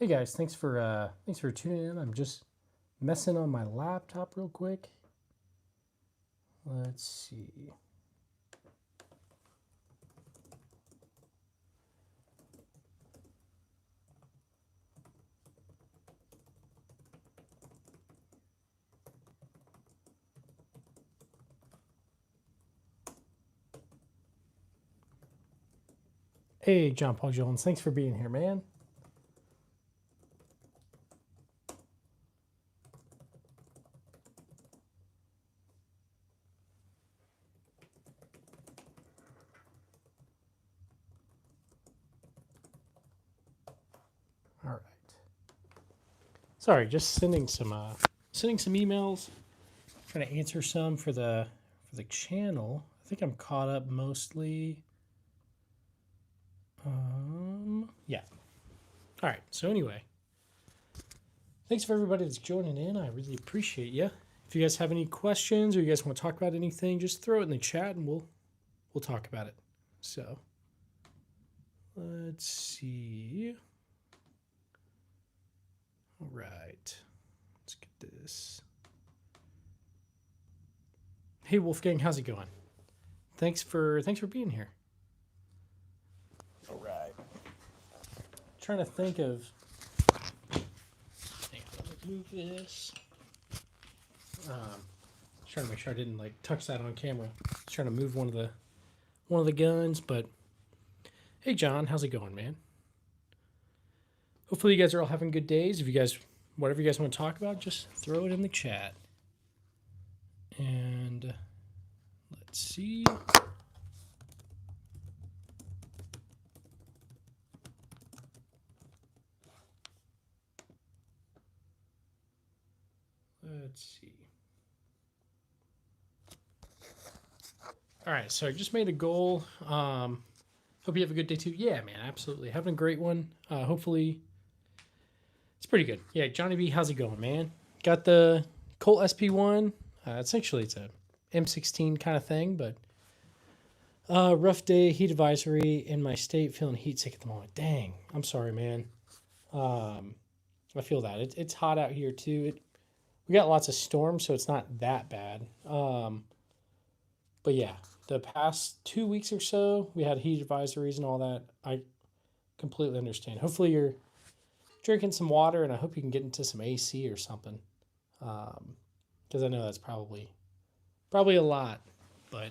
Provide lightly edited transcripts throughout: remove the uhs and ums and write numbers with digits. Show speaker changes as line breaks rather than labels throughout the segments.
Hey guys, thanks for tuning in. I'm just messing on my laptop real quick. Let's see. Hey, John Paul Jones, thanks for being here, man. All right. Sorry, just sending some emails, trying to answer some for the channel. I think I'm caught up mostly. Yeah. All right. So anyway, thanks for everybody that's joining in. I really appreciate you. If you guys have any questions or you guys want to talk about anything, just throw it in the chat and we'll talk about it. So let's see. All right. Let's get this. Hey Wolfgang, how's it going? Thanks for being here. All right. Trying to think of. Hang on, let me move this. Trying to make sure I didn't like touch that on camera. Trying to move one of the guns, but hey John, how's it going, man? Hopefully you guys are all having good days. If you guys, whatever you guys want to talk about, just throw it in the chat. And let's see. Let's see. All right, so I just made a goal. Hope you have a good day too. Yeah, man, absolutely. Having a great one. Hopefully, it's pretty good. Yeah, Johnny B, how's it going, man? Got the Colt SP1. It's a M16 kind of thing, but rough day, heat advisory in my state, feeling heat sick at the moment. Dang, I'm sorry, man. I feel that. It's hot out here too. We got lots of storms, so it's not that bad. But yeah, the past 2 weeks or so, we had heat advisories and all that. I completely understand. Hopefully you're drinking some water, and I hope you can get into some AC or something. Because I know that's probably a lot. But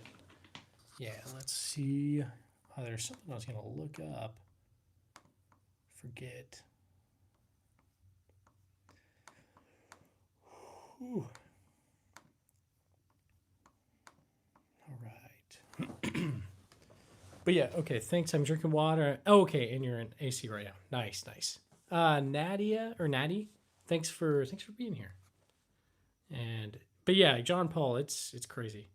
yeah, let's see. Oh, there's something I was going to look up. Forget. Whew. All right. But yeah, okay, thanks. I'm drinking water. Oh, okay, and you're in AC right now. Nice, nice. Nadia or Natty, thanks for being here. But yeah, John Paul, it's crazy.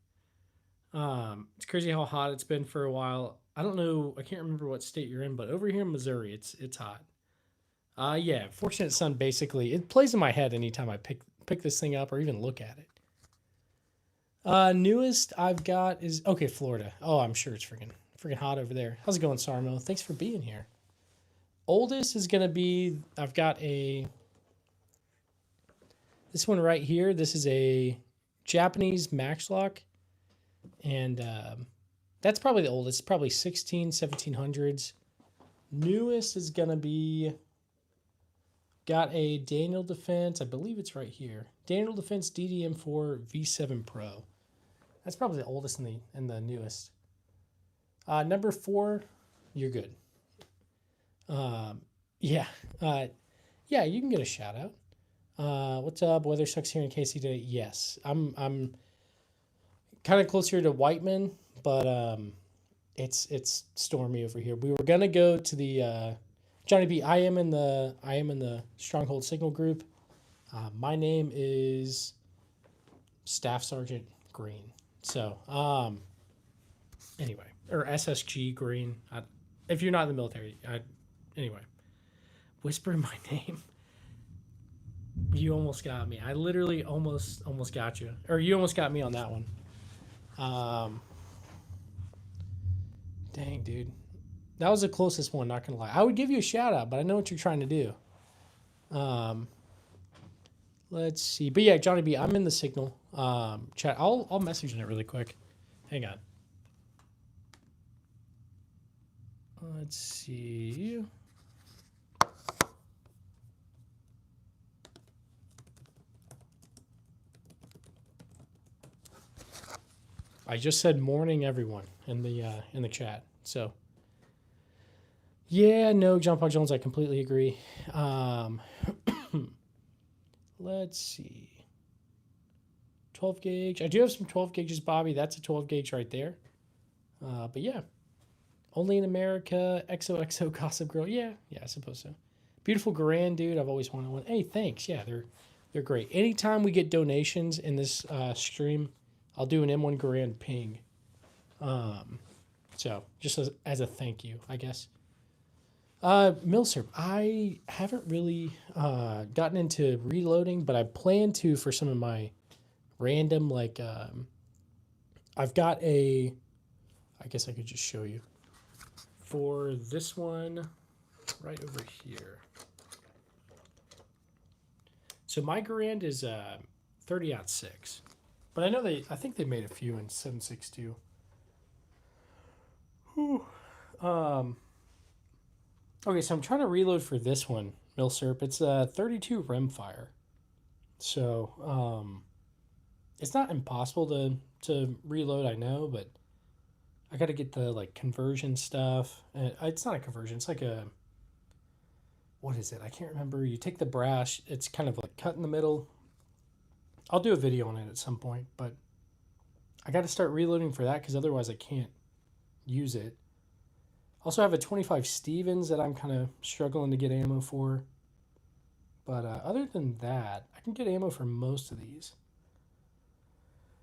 It's crazy how hot it's been for a while. I don't know, I can't remember what state you're in, but over here in Missouri, it's hot. Yeah, Fortunate Son basically it plays in my head anytime I pick this thing up or even look at it. Newest I've got is okay, Florida. Oh, I'm sure it's freaking hot over there. How's it going, Sarmo? Thanks for being here. Oldest is gonna be I've got this one right here. This is a Japanese Maxlock, and that's probably the oldest. Probably 1700s. Newest is gonna be got a Daniel Defense. I believe it's right here. Daniel Defense DDM4 V7 Pro. That's probably the oldest and the newest. Number 4, you're good. Yeah. Yeah, you can get a shout out. What's up? Weather sucks here in KC today. Yes, I'm kind of closer to Whiteman, but it's stormy over here. We were gonna go to the Johnny B. I am in the Stronghold Signal group. My name is Staff Sergeant Green. So anyway, or SSG Green. If you're not in the military, anyway, whisper my name. You almost got me. I literally almost got you, or you almost got me on that one. Dang, dude, that was the closest one. Not gonna lie, I would give you a shout out, but I know what you're trying to do. Let's see. But yeah, Johnny B, I'm in the Signal chat. I'll message in it really quick. Hang on. Let's see. I just said morning, everyone, in the chat. So yeah, no, John Paul Jones, I completely agree. Let's see. 12 gauge. I do have some 12 gauges, Bobby. That's a 12 gauge right there. But yeah, only in America. XOXO Gossip Girl. Yeah, I suppose so. Beautiful Garand, dude. I've always wanted one. Hey, thanks. Yeah, they're great. Anytime we get donations in this stream, I'll do an M1 Garand ping. So just as a thank you, I guess. Milsurp, I haven't really gotten into reloading, but I plan to for some of my random, like, I've got I guess I could just show you. For this one, right over here. So my Garand is 30-06. But I think they made a few in 7.62. Whew. Okay, so I'm trying to reload for this one, Milsurp. It's 32 rimfire. So, it's not impossible to reload, I know, but I got to get the like conversion stuff. It's not a conversion. It's like what is it? I can't remember. You take the brass. It's kind of like cut in the middle. I'll do a video on it at some point, but I got to start reloading for that because otherwise I can't use it. Also have a 25 Stevens that I'm kind of struggling to get ammo for. But other than that, I can get ammo for most of these.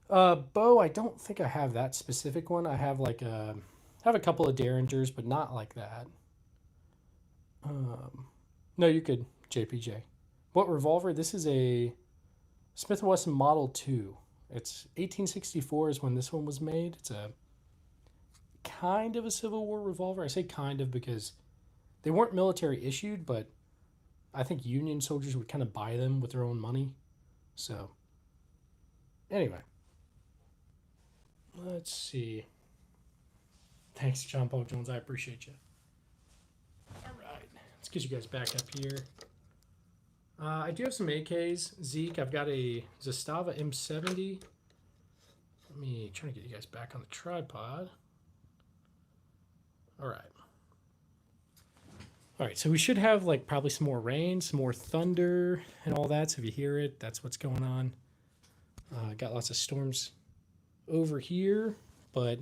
Bow, I don't think I have that specific one. I have like I have a couple of Derringers, but not like that. No, you could, JPJ. What revolver? This is a Smith & Wesson Model 2. It's 1864 is when this one was made. It's a kind of a Civil War revolver. I say kind of because they weren't military issued, but I think Union soldiers would kind of buy them with their own money. So, anyway. Let's see. Thanks, John Paul Jones. I appreciate you. All right. Let's get you guys back up here. I do have some AKs. Zeke, I've got a Zastava M70. Let me try to get you guys back on the tripod. All right. All right, so we should have like probably some more rain, some more thunder and all that. So if you hear it, that's what's going on. Got lots of storms over here, but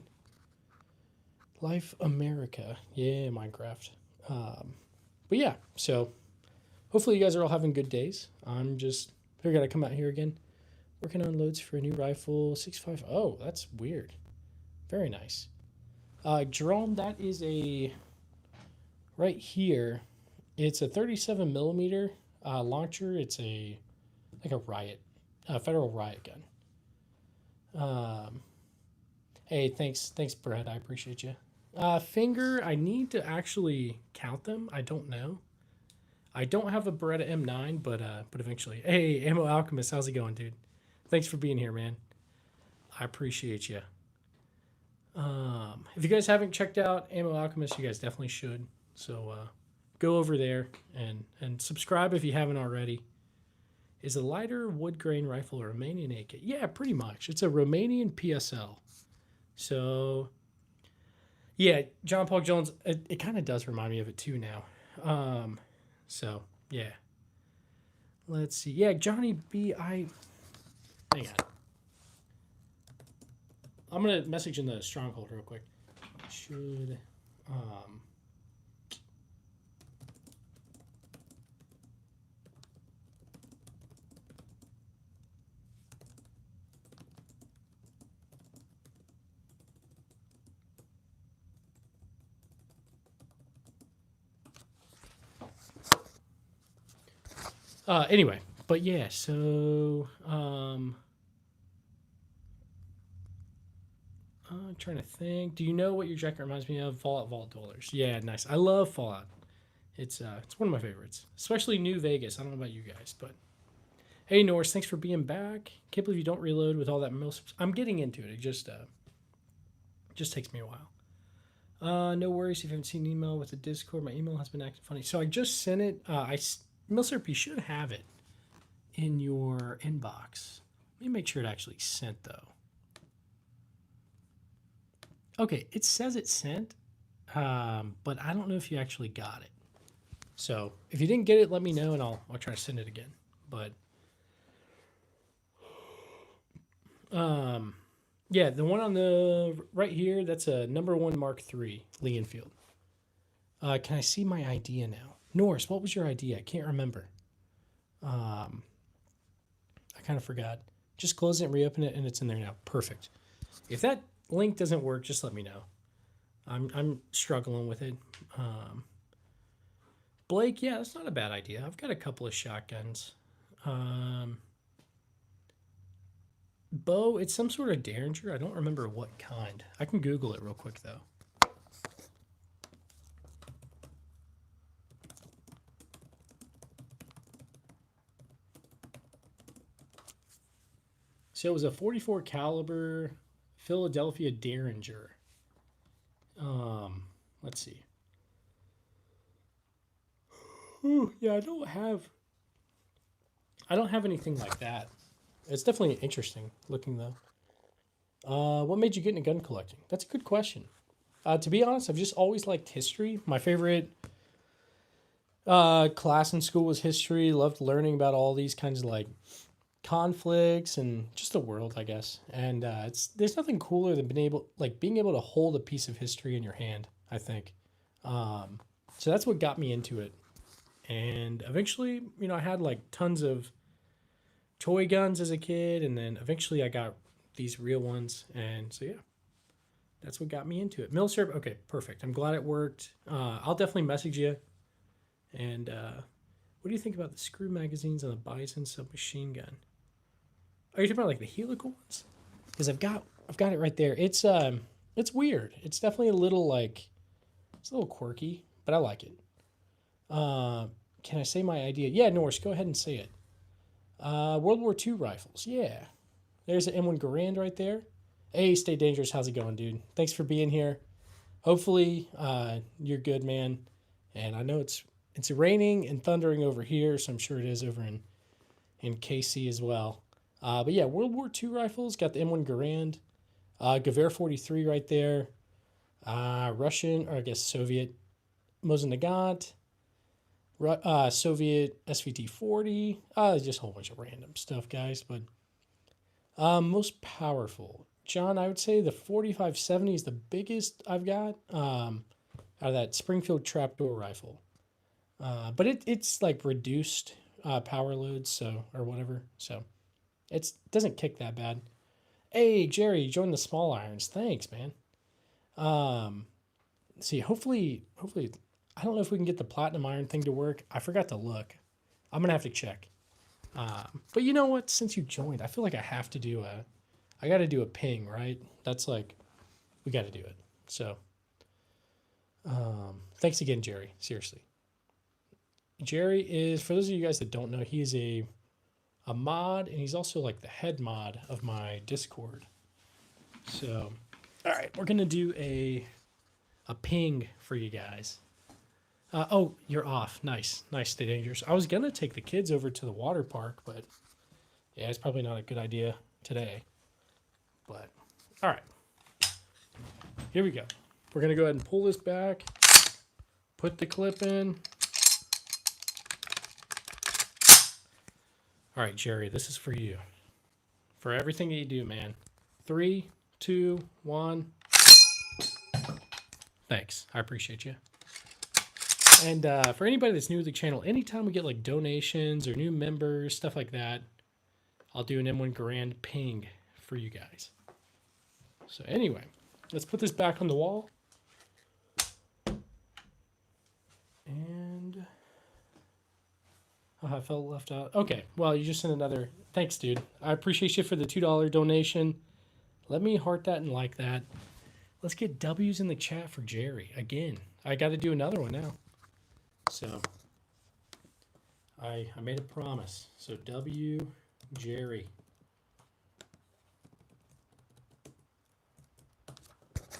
Life America. Yeah, Minecraft. But yeah, so hopefully you guys are all having good days. I'm just figured I'd come out here again. Working on loads for a new rifle, 6.5. Oh, that's weird. Very nice. Jerome, that is a right here. It's a 37 millimeter launcher. It's like a riot, federal riot gun. Hey, thanks, Brett. I appreciate you. Finger, I need to actually count them. I don't know. I don't have a Beretta M9, but eventually. Hey, Ammo Alchemist, how's it going, dude? Thanks for being here, man. I appreciate you. If you guys haven't checked out Ammo Alchemist, you guys definitely should. So go over there and subscribe if you haven't already. Is a lighter wood grain rifle a Romanian AK? Yeah, pretty much. It's a Romanian PSL. So, yeah, John Paul Jones, it kind of does remind me of it too now. So, yeah. Let's see. Yeah, Johnny B, hang on. I'm going to message in the Stronghold real quick. Should, anyway, but yeah, so, I'm trying to think. Do you know what your jacket reminds me of? Fallout Vault Dwellers. Yeah, nice. I love Fallout. It's one of my favorites, especially New Vegas. I don't know about you guys, but hey, Norse, thanks for being back. Can't believe you don't reload with all that milsips. I'm getting into it. It just takes me a while. No worries if you haven't seen an email with the Discord. My email has been acting funny, so I just sent it. Milsurp, you should have it in your inbox. Let me make sure it actually sent though. Okay, it says it sent, but I don't know if you actually got it. So if you didn't get it, let me know and I'll try to send it again. But yeah, the one on the right here, that's a number 1 Mark III Lee Enfield. Can I see my idea now? Norris, what was your idea? I can't remember. I kind of forgot. Just close it and reopen it, and it's in there now. Perfect. If that link doesn't work, just let me know. I'm struggling with it. Blake, yeah, that's not a bad idea. I've got a couple of shotguns. Bow, it's some sort of Derringer. I don't remember what kind. I can Google it real quick, though. So it was a 44 caliber Philadelphia Derringer. Let's see. Ooh, yeah, I don't have anything like that. It's definitely interesting looking though. What made you get into gun collecting? That's a good question. To be honest, I've just always liked history. My favorite class in school was history. Loved learning about all these kinds of like conflicts and just the world, I guess. And there's nothing cooler than being able to hold a piece of history in your hand, I think. So that's what got me into it. And eventually, I had like tons of toy guns as a kid, and then eventually I got these real ones, and so yeah, that's what got me into it. Milsurp, okay, perfect. I'm glad it worked. I'll definitely message you. And what do you think about the screw magazines on the Bison submachine gun? Are you talking about like the helical ones? Because I've got it right there. It's weird. It's definitely a little quirky, but I like it. Can I say my idea? Yeah, Norris, go ahead and say it. World War II rifles. Yeah. There's an M1 Garand right there. Hey, Stay Dangerous. How's it going, dude? Thanks for being here. Hopefully, you're good, man. And I know it's raining and thundering over here, so I'm sure it is over in KC as well. But yeah, World War II rifles. Got the M1 Garand. Gewehr 43 right there. Russian, or I guess Soviet Mosin Nagant. Soviet SVT-40, just a whole bunch of random stuff, guys. But most powerful, John, I would say the 4570 is the biggest I've got out of that Springfield trapdoor rifle. But it's like reduced power loads, or whatever. So it doesn't kick that bad. Hey, Jerry, join the small irons. Thanks, man. See, hopefully. I don't know if we can get the platinum iron thing to work. I forgot to look. I'm going to have to check. But you know what? Since you joined, I feel like I have to do I got to do a ping, right? That's like, we got to do it. So, thanks again, Jerry. Seriously. Jerry is, for those of you guys that don't know, he is a mod, and he's also like the head mod of my Discord. So, all right, we're going to do a ping for you guys. Oh, you're off. Nice. Stay dangerous. I was going to take the kids over to the water park, but yeah, it's probably not a good idea today. But, all right. Here we go. We're going to go ahead and pull this back, put the clip in. All right, Jerry, this is for you. For everything that you do, man. 3, 2, 1. Thanks. I appreciate you. And for anybody that's new to the channel, anytime we get like donations or new members, stuff like that, I'll do an M1 Garand ping for you guys. So anyway, let's put this back on the wall. And I felt left out. Okay, well, you just sent another. Thanks, dude. I appreciate you for the $2 donation. Let me heart that and like that. Let's get W's in the chat for Jerry. Again, I got to do another one now. So I made a promise. So W. Jerry.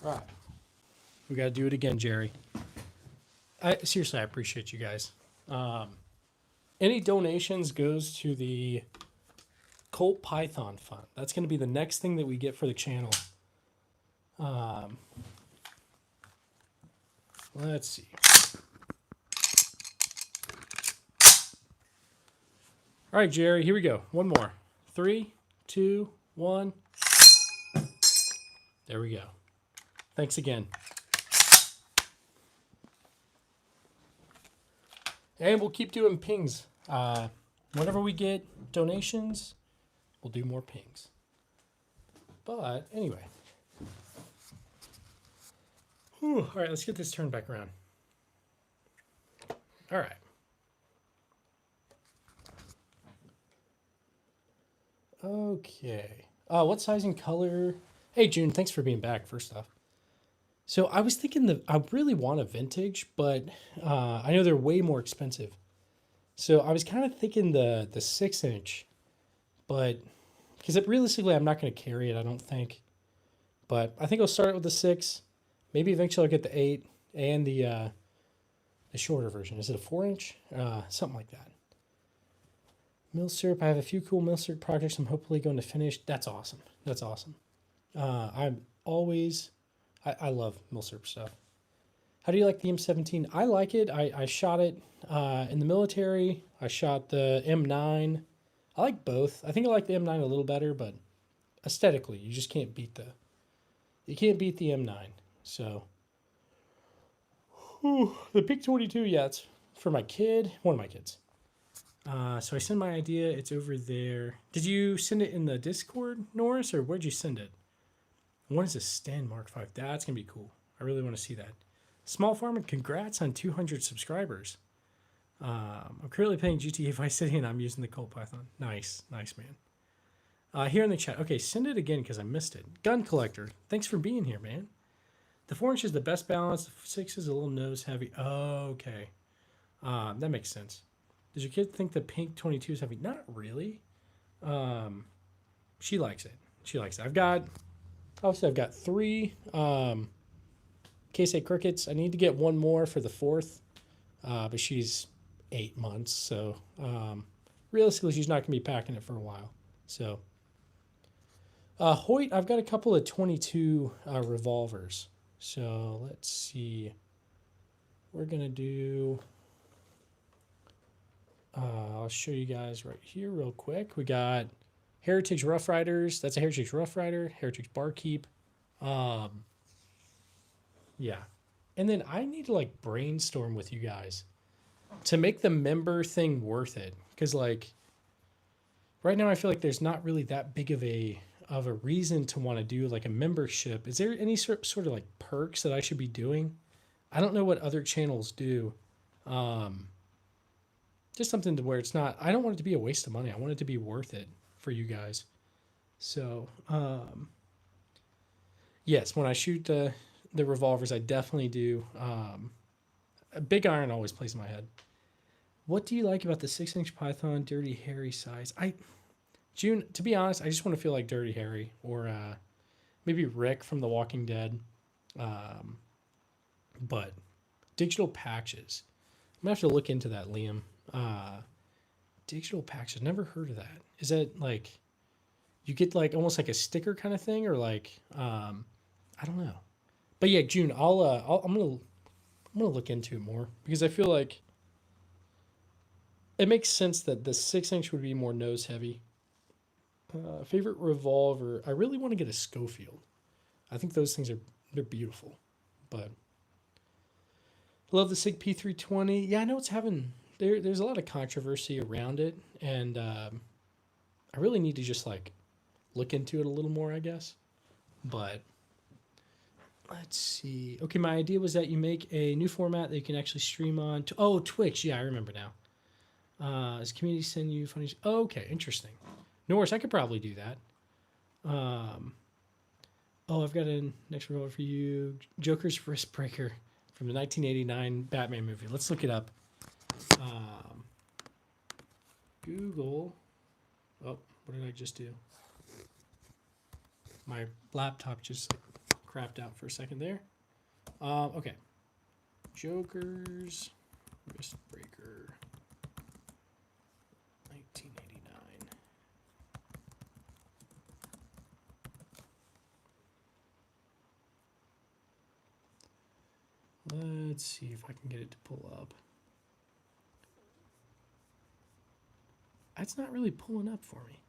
All right. We got to do it again, Jerry. Seriously, I appreciate you guys. Any donations goes to the Colt Python Fund. That's going to be the next thing that we get for the channel. Let's see. All right, Jerry, here we go. One more. 3, 2, 1. There we go. Thanks again. And we'll keep doing pings. Whenever we get donations, we'll do more pings. But anyway. Whew, all right, let's get this turned back around. All right. Okay. What size and color? Hey, June, thanks for being back, first off. So I was thinking that I really want a vintage, but I know they're way more expensive. So I was kind of thinking the 6-inch, but because realistically I'm not going to carry it, I don't think. But I think I'll start with the 6. Maybe eventually I'll get the 8 and the shorter version. Is it a 4-inch? Something like that. Mill syrup. I have a few cool mill syrup projects I'm hopefully going to finish. That's awesome. That's awesome. I love mill syrup stuff. How do you like the M17? I like it. I shot it in the military. I shot the M9. I like both. I think I like the M9 a little better, but aesthetically, you just can't beat the M9. So the Pick 22, yeah, it's for my kid, one of my kids. So I send my idea. It's over there. Did you send it in the Discord, Norris, or where'd you send it? What is a Stand Mark 5? That's going to be cool. I really want to see that. Small Farmer, congrats on 200 subscribers. I'm currently playing GTA Vice City, and I'm using the Colt Python. Nice. Nice, man. Here in the chat. Okay, send it again because I missed it. Gun Collector, thanks for being here, man. The 4-inch is the best balance. The 6 is a little nose heavy. Oh, okay. That makes sense. Does your kid think the pink 22 is heavy? Not really. She likes it. I've got 3 K-State crickets. I need to get one more for the 4th, but she's 8 months, so realistically she's not going to be packing it for a while. So Hoyt, I've got a couple of 22 revolvers. So let's see. We're going to do... I'll show you guys right here real quick. We got Heritage Rough Riders. That's a Heritage Rough Rider. Heritage Barkeep. Yeah. And then I need to like brainstorm with you guys to make the member thing worth it. Because like right now I feel like there's not really that big of a reason to want to do like a membership. Is there any sort of like perks that I should be doing? I don't know what other channels do. Just something to where it's not, I don't want it to be a waste of money. I want it to be worth it for you guys. So, yes, when I shoot the revolvers, I definitely do. A big iron always plays in my head. What do you like about the 6-inch Python Dirty Harry size? June, to be honest, I just want to feel like Dirty Harry or maybe Rick from The Walking Dead. But digital patches. I'm going to have to look into that, Liam. Digital patches. Never heard of that. Is that like you get like almost like a sticker kind of thing, or like I don't know. But yeah, June, I'm gonna look into it more because I feel like it makes sense that the 6-inch would be more nose heavy. Favorite revolver? I really want to get a Schofield. I think those things they're beautiful, but I love the SIG P320. Yeah, I know it's having there's a lot of controversy around it, and I really need to just like look into it a little more, I guess. But let's see. Okay, my idea was that you make a new format that you can actually stream on. Twitch. Yeah, I remember now. Does community send you funny? Oh, okay, interesting. Norris, I could probably do that. I've got a next revolver for you. Joker's Wrist Breaker from the 1989 Batman movie. Let's look it up. Um, Google. Oh, what did I just do? My laptop just crapped out for a second there. Okay. Joker's Wrist Breaker 1989. Let's see if I can get it to pull up. It's not really pulling up for me.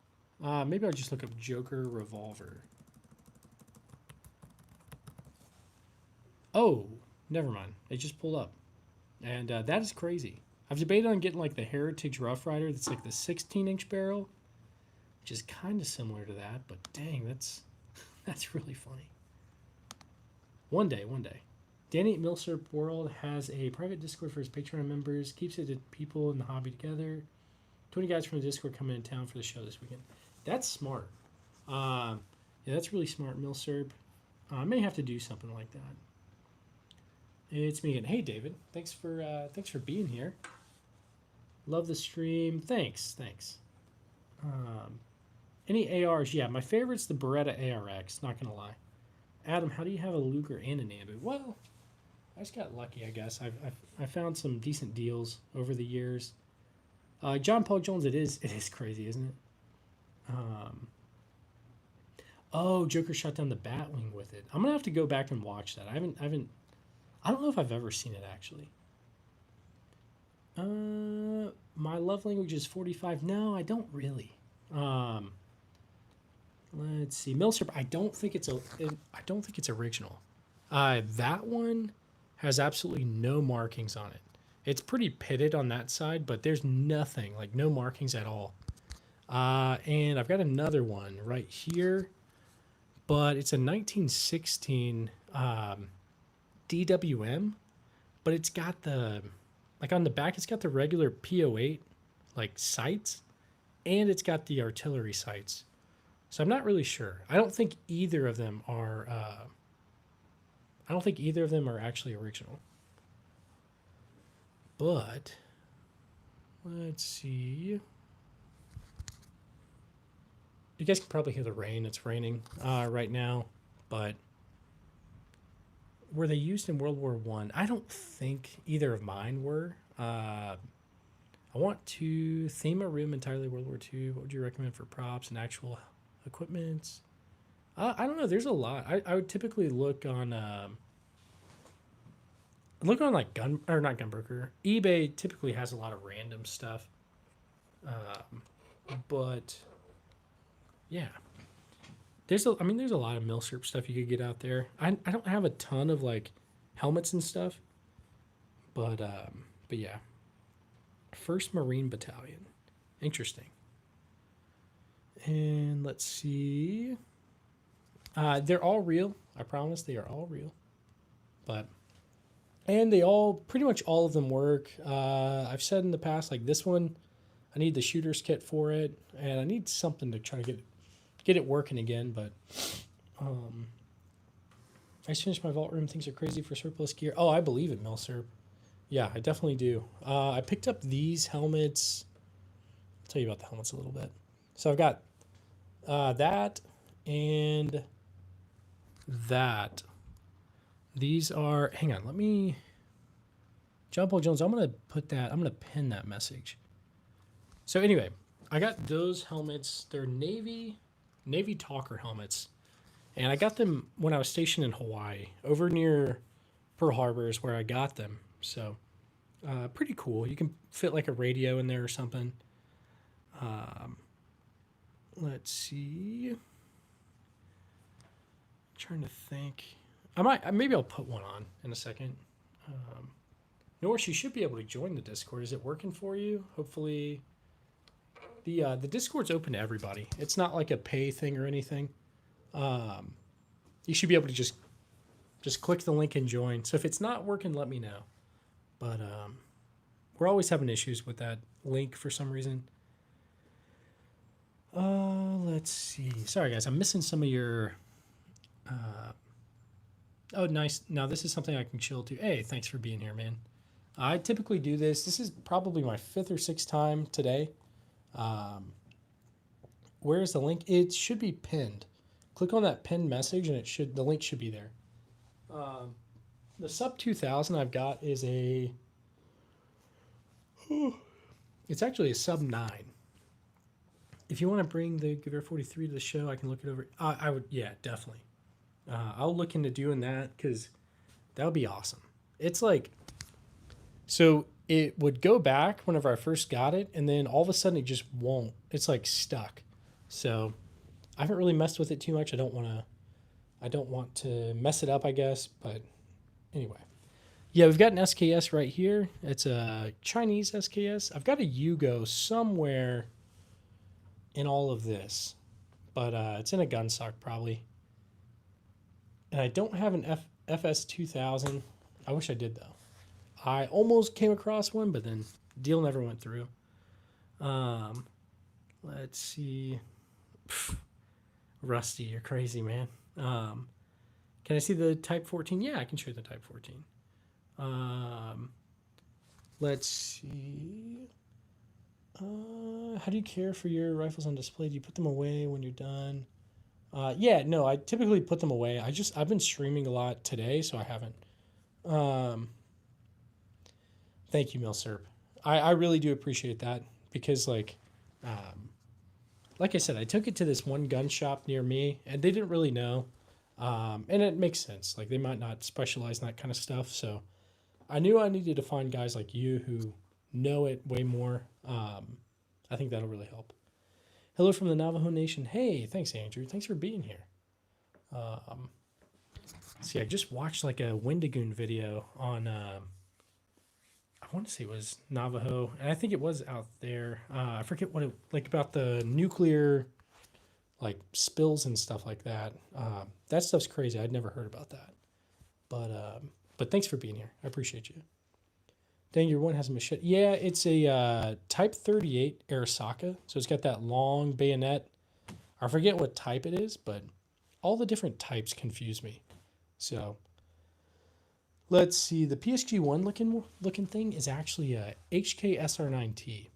Maybe I'll just look up Joker Revolver. Oh, never mind. It just pulled up. And that is crazy. I've debated on getting like the Heritage Rough Rider that's like the 16-inch barrel, which is kind of similar to that, but dang, that's really funny. One day. Danny at Milsurp World has a private Discord for his Patreon members, keeps it to people in the hobby together. 20 guys from the Discord coming in town for the show this weekend. That's smart. Yeah, that's really smart, Milsurp. I may have to do something like that. It's me again. Hey, David. Thanks for being here. Love the stream. Thanks. Any ARs? Yeah, my favorite's the Beretta ARX. Not gonna lie. Adam, how do you have a Luger and an Ambu? Well, I just got lucky, I guess. I found some decent deals over the years. John Paul Jones, it is crazy, isn't it? Oh, Joker shot down the Batwing with it. I'm gonna have to go back and watch that. I don't know if I've ever seen it actually. My love language is 45. No, I don't really. Let's see. Milsurp, I don't think it's original. That one has absolutely no markings on it. It's pretty pitted on that side, but there's nothing, like no markings at all. And I've got another one right here, but it's a 1916 DWM, but it's got the, like on the back, it's got the regular P08 like sights, and it's got the artillery sights. So I'm not really sure. I don't think either of them are actually original. But let's see. You guys can probably hear the rain. It's raining right now, but were they used in World War I? I don't think either of mine were. I want to theme a room entirely World War II. What would you recommend for props and actual equipment? I don't know. There's a lot. I would typically look on like not Gunbroker. eBay typically has a lot of random stuff. But yeah, there's a lot of Milsurp stuff you could get out there. I don't have a ton of like helmets and stuff, but yeah. 1st Marine Battalion, interesting. And let's see. They're all real. I promise they are all real. And they all, pretty much all of them work. I've said in the past, like this one, I need the shooter's kit for it, and I need something to try to get it working again. But I just finished my vault room. Things are crazy for surplus gear. Oh, I believe it, Milsurp. Yeah, I definitely do. I picked up these helmets. I'll tell you about the helmets a little bit. So I've got that and that. These are, hang on, let me, John Paul Jones, I'm going to pin that message. So anyway, I got those helmets. They're Navy Talker helmets. And I got them when I was stationed in Hawaii. Over near Pearl Harbor is where I got them. So pretty cool. You can fit like a radio in there or something. Let's see. I'm trying to think. Maybe I'll put one on in a second. Norris, you should be able to join the Discord. Is it working for you? Hopefully. The Discord's open to everybody. It's not like a pay thing or anything. You should be able to just click the link and join. So if it's not working, let me know. But we're always having issues with that link for some reason. Let's see. Sorry, guys. I'm missing some of your... Oh, nice. Now, this is something I can chill to. Hey, thanks for being here, man. I typically do this. This is probably my 5th or 6th time today. Um, where's the link? It should be pinned. Click on that pinned message and the link should be there. Um, the sub 2000 I've got is it's actually a sub 9. If you want to bring the Gewehr 43 to the show, I can look it over. I would, yeah, definitely. I'll look into doing that because that would be awesome. It's like, so it would go back whenever I first got it, and then all of a sudden it just won't. It's like stuck. So I haven't really messed with it too much. I don't want to mess it up, I guess. But anyway, yeah, we've got an SKS right here. It's a Chinese SKS. I've got a Yugo somewhere in all of this, but it's in a gun stock probably. And I don't have an FS 2000. I wish I did though. I almost came across one, but then deal never went through. Let's see. Pfft, Rusty, you're crazy, man. Can I see the Type 14? Yeah, I can show you the Type 14. Let's see. How do you care for your rifles on display? Do you put them away when you're done? Yeah, no, I typically put them away. I've been streaming a lot today, so I haven't. Thank you, Milsurp. I really do appreciate that because like I said, I took it to this one gun shop near me and they didn't really know. And it makes sense. Like they might not specialize in that kind of stuff. So I knew I needed to find guys like you who know it way more. I think that'll really help. Hello from the Navajo Nation. Hey, thanks, Andrew. Thanks for being here. See, I just watched like a Wendigoon video on, I want to say it was Navajo, and I think it was out there. I forget what it, like about the nuclear, like spills and stuff like that. That stuff's crazy. I'd never heard about that. But thanks for being here. I appreciate you. Dang, your one has a machete. Yeah, it's a Type 38 Arasaka. So it's got that long bayonet. I forget what type it is, but all the different types confuse me. So let's see. The PSG-1 looking thing is actually a HK SR9T.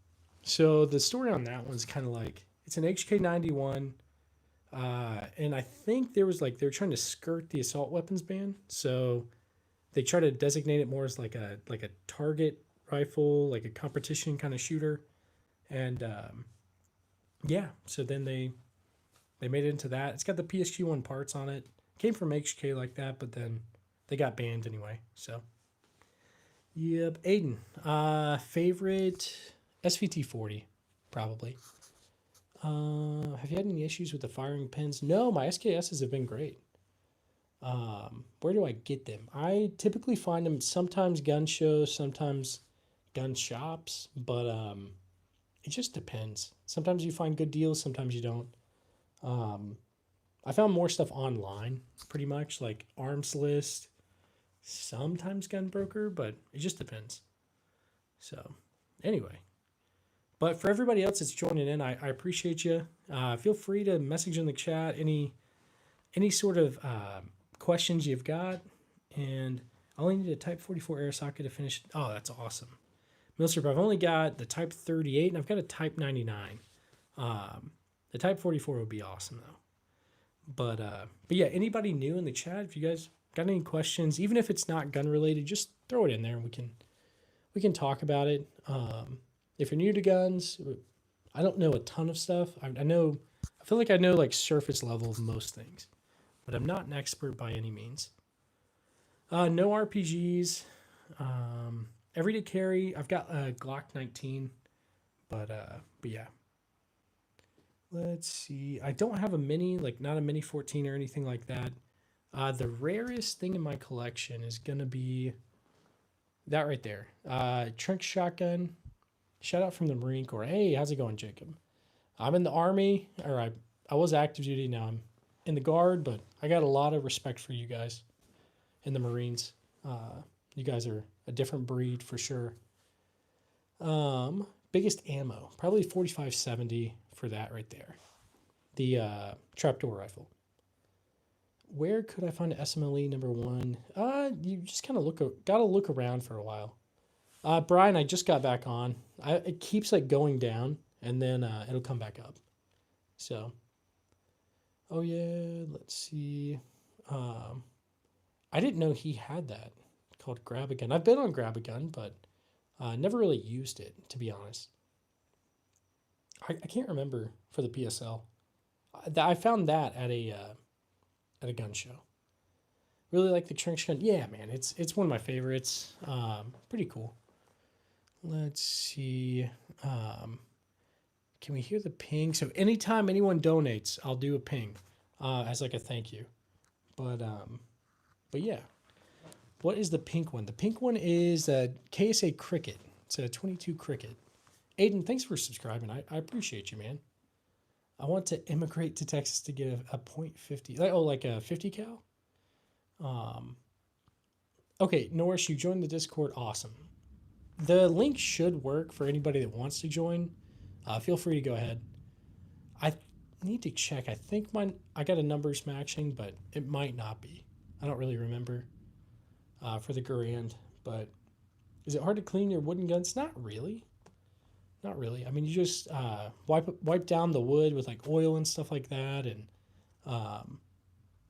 So the story on that one's kind of like, it's an HK91. And I think there was like, they were trying to skirt the assault weapons ban. So they try to designate it more as like a target rifle, like a competition kind of shooter. And yeah, so then they made it into that. It's got the PSG-1 parts on it. Came from HK like that, but then they got banned anyway. So yep. Aiden, favorite SVT-40 probably. Have you had any issues with the firing pins? No, my SKSs have been great. Where do I get them? I typically find them sometimes gun shows, sometimes gun shops, but it just depends. Sometimes you find good deals, sometimes you don't. I found more stuff online, pretty much, like Arms List, sometimes Gunbroker, but it just depends. So, anyway. But for everybody else that's joining in, I appreciate you. Feel free to message in the chat any sort of questions you've got. And I only need a Type 44 Arasaka to finish. Oh, that's awesome. Milsurp, I've only got the Type 38 and I've got a Type 99. The Type 44 would be awesome though. But yeah, anybody new in the chat, if you guys got any questions, even if it's not gun related, just throw it in there and we can talk about it. If you're new to guns, I don't know a ton of stuff. I feel like I know like surface level of most things, but I'm not an expert by any means. No RPGs. Everyday carry. I've got a Glock 19, but yeah. Let's see. I don't have a mini, like not a mini 14 or anything like that. The rarest thing in my collection is gonna be that right there. Trunk shotgun. Shout out from the Marine Corps. Hey, how's it going, Jacob? I'm in the Army, or I was active duty. Now I'm in the Guard, but I got a lot of respect for you guys in the Marines. You guys are a different breed for sure. Biggest ammo, probably 45-70 for that right there. The trapdoor rifle. Where could I find SMLE number 1? You just kind of gotta look around for a while. Brian, I just got back on. It keeps like going down, and then it'll come back up. So, oh yeah, let's see. I didn't know he had that called Grab a Gun. I've been on Grab a Gun, but never really used it, to be honest. I can't remember for the PSL. I found that at a gun show. Really like the trench gun. Yeah, man, it's one of my favorites. Pretty cool. Let's see. Can we hear the ping? So anytime anyone donates, I'll do a ping as like a thank you. But yeah. What is the pink one? The pink one is a KSA Cricket. It's a 22 Cricket. Aiden, thanks for subscribing. I appreciate you, man. I want to immigrate to Texas to get a .50. Like a 50 cal? Okay, Norris, you joined the Discord. Awesome. The link should work for anybody that wants to join. Feel free to go ahead. I need to check. I think I got a numbers matching, but it might not be. I don't really remember for the Garand. But is it hard to clean your wooden guns? Not really. Not really. I mean, you just wipe down the wood with like oil and stuff like that, and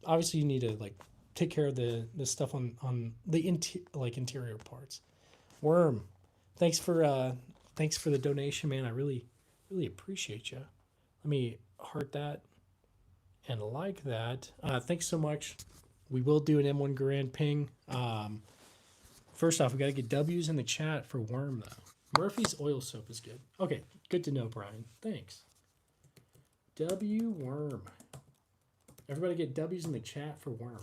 obviously you need to like take care of the stuff on the interior parts. Worm, thanks for the donation, man. I really appreciate you. Let me heart that and like that. Thanks so much. We will do an M1 Garand ping. First off, we got to get W's in the chat for Worm though. Murphy's oil soap is good. Okay, good to know, Brian. Thanks. W Worm. Everybody get W's in the chat for Worm.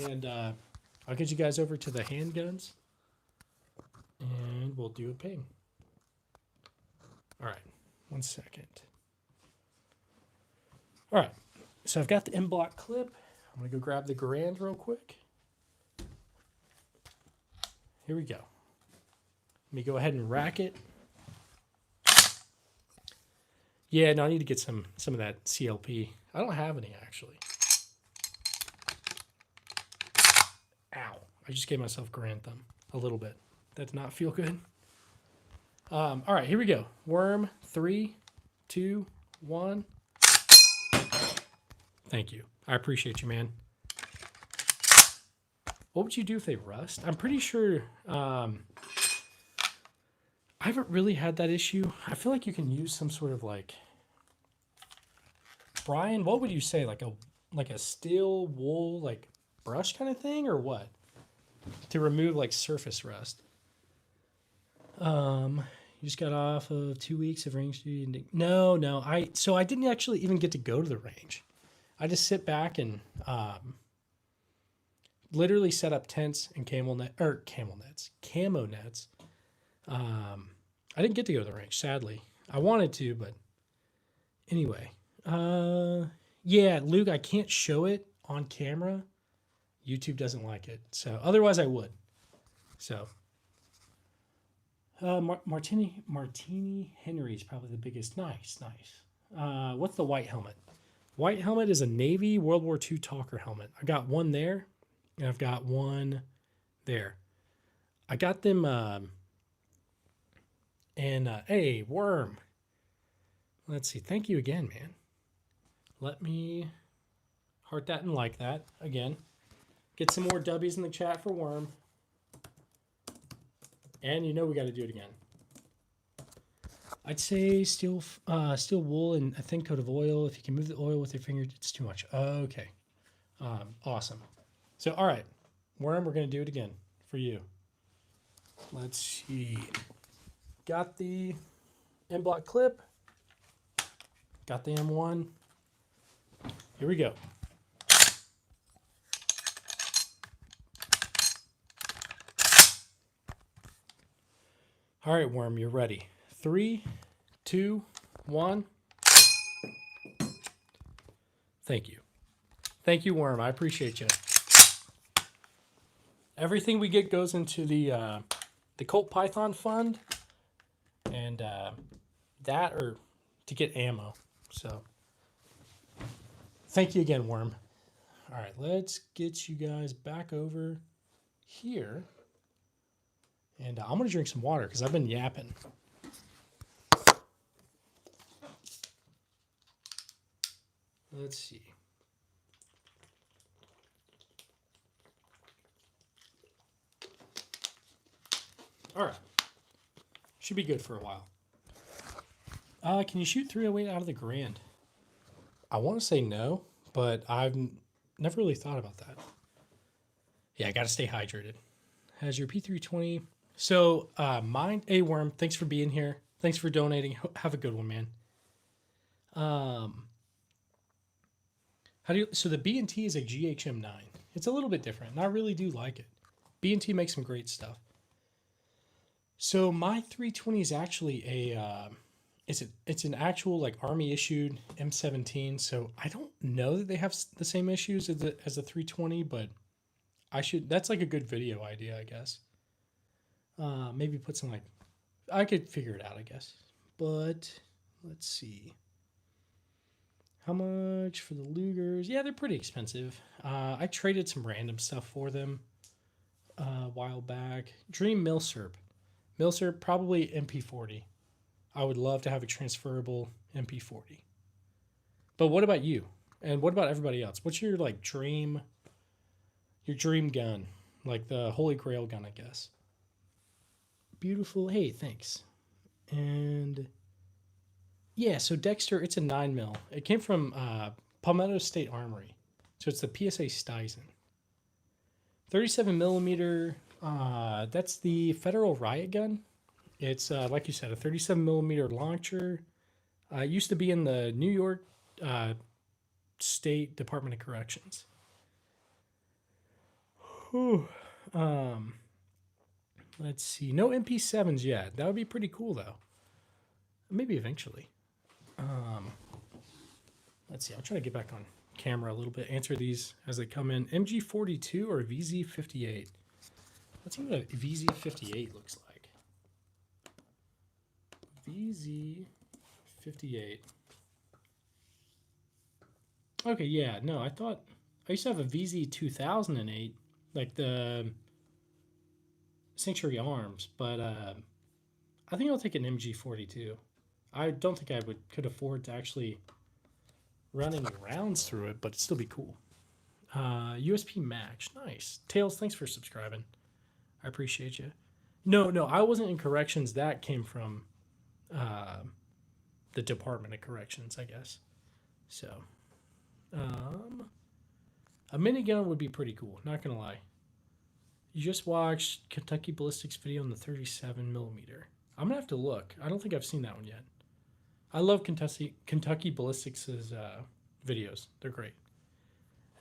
And I'll get you guys over to the handguns. And we'll do a ping. All right, 1 second. All right, so I've got the M-block clip. I'm going to go grab the Garand real quick. Here we go. Let me go ahead and rack it. Yeah, no, I need to get some of that CLP. I don't have any, actually. Ow. I just gave myself Garand thumb a little bit. That did not feel good. All right, here we go. Worm, 3, 2, 1. Thank you. I appreciate you, man. What would you do if they rust? I'm pretty sure... I haven't really had that issue. I feel like you can use some sort of like, Brian, what would you say? Like a steel wool like brush kind of thing, or what? To remove like surface rust. You just got off of 2 weeks of range duty. No. So I didn't actually even get to go to the range. I just sit back and literally set up tents and camo nets. I didn't get to go to the range, sadly. I wanted to, but anyway. Yeah, Luke, I can't show it on camera. YouTube doesn't like it. So otherwise I would. So Martini Henry is probably the biggest. Nice. What's the white helmet? White helmet is a Navy World War II Talker helmet. I got one there, and I've got one there. I got them... hey, Worm. Let's see. Thank you again, man. Let me heart that and like that again. Get some more W's in the chat for Worm. And you know we got to do it again. I'd say steel wool and a thin coat of oil. If you can move the oil with your finger, it's too much. Okay. Awesome. So, all right. Worm, we're going to do it again for you. Let's see. Got the M-block clip. Got the M1. Here we go. All right, Worm, you're ready. 3, 2, 1. Thank you. Thank you, Worm. I appreciate you. Everything we get goes into the Colt Python Fund. And that or to get ammo. So thank you again, Worm. All right, let's get you guys back over here. And I'm going to drink some water because I've been yapping. Let's see. All right. Should be good for a while. Can you shoot 308 out of the Garand? I want to say no, but I've never really thought about that. Yeah, I got to stay hydrated. Has your P320. So, Mind A Worm, thanks for being here. Thanks for donating. Have a good one, man. So the B&T is a GHM9. It's a little bit different, and I really do like it. B&T makes some great stuff. So my 320 is actually it's an actual like Army issued M17. So I don't know that they have the same issues as the 320, but that's like a good video idea, I guess. Maybe put some like, I could figure it out, I guess. But let's see. How much for the Lugers? Yeah, they're pretty expensive. I traded some random stuff for them a while back. Dream Milsurp. Milsurp, probably MP40. I would love to have a transferable MP40. But what about you? And what about everybody else? What's your like dream gun? Like the Holy Grail gun, I guess. Beautiful. Hey, thanks. And yeah, so Dexter, it's a 9mm. It came from Palmetto State Armory. So it's the PSA Stuyson. 37mm, that's the Federal Riot Gun. It's, like you said, a 37mm launcher. It used to be in the New York State Department of Corrections. Whew. Let's see. No MP7s yet. That would be pretty cool, though. Maybe eventually. Let's see. I'll try to get back on camera a little bit. Answer these as they come in. MG42 or VZ58? Let's see what a VZ58 looks like. VZ58. Okay, yeah. No, I used to have a VZ2008, like the Sanctuary Arms, but I think I'll take an MG42. I don't think I could afford to actually run any rounds through it, but it'd still be cool. USP Match, nice. Tails, thanks for subscribing. I appreciate you. No, I wasn't in corrections. That came from the Department of Corrections, I guess. So, a minigun would be pretty cool. Not gonna lie. You just watched Kentucky Ballistics video on the 37mm. I'm gonna have to look. I don't think I've seen that one yet. I love Kentucky Ballistics' videos. They're great.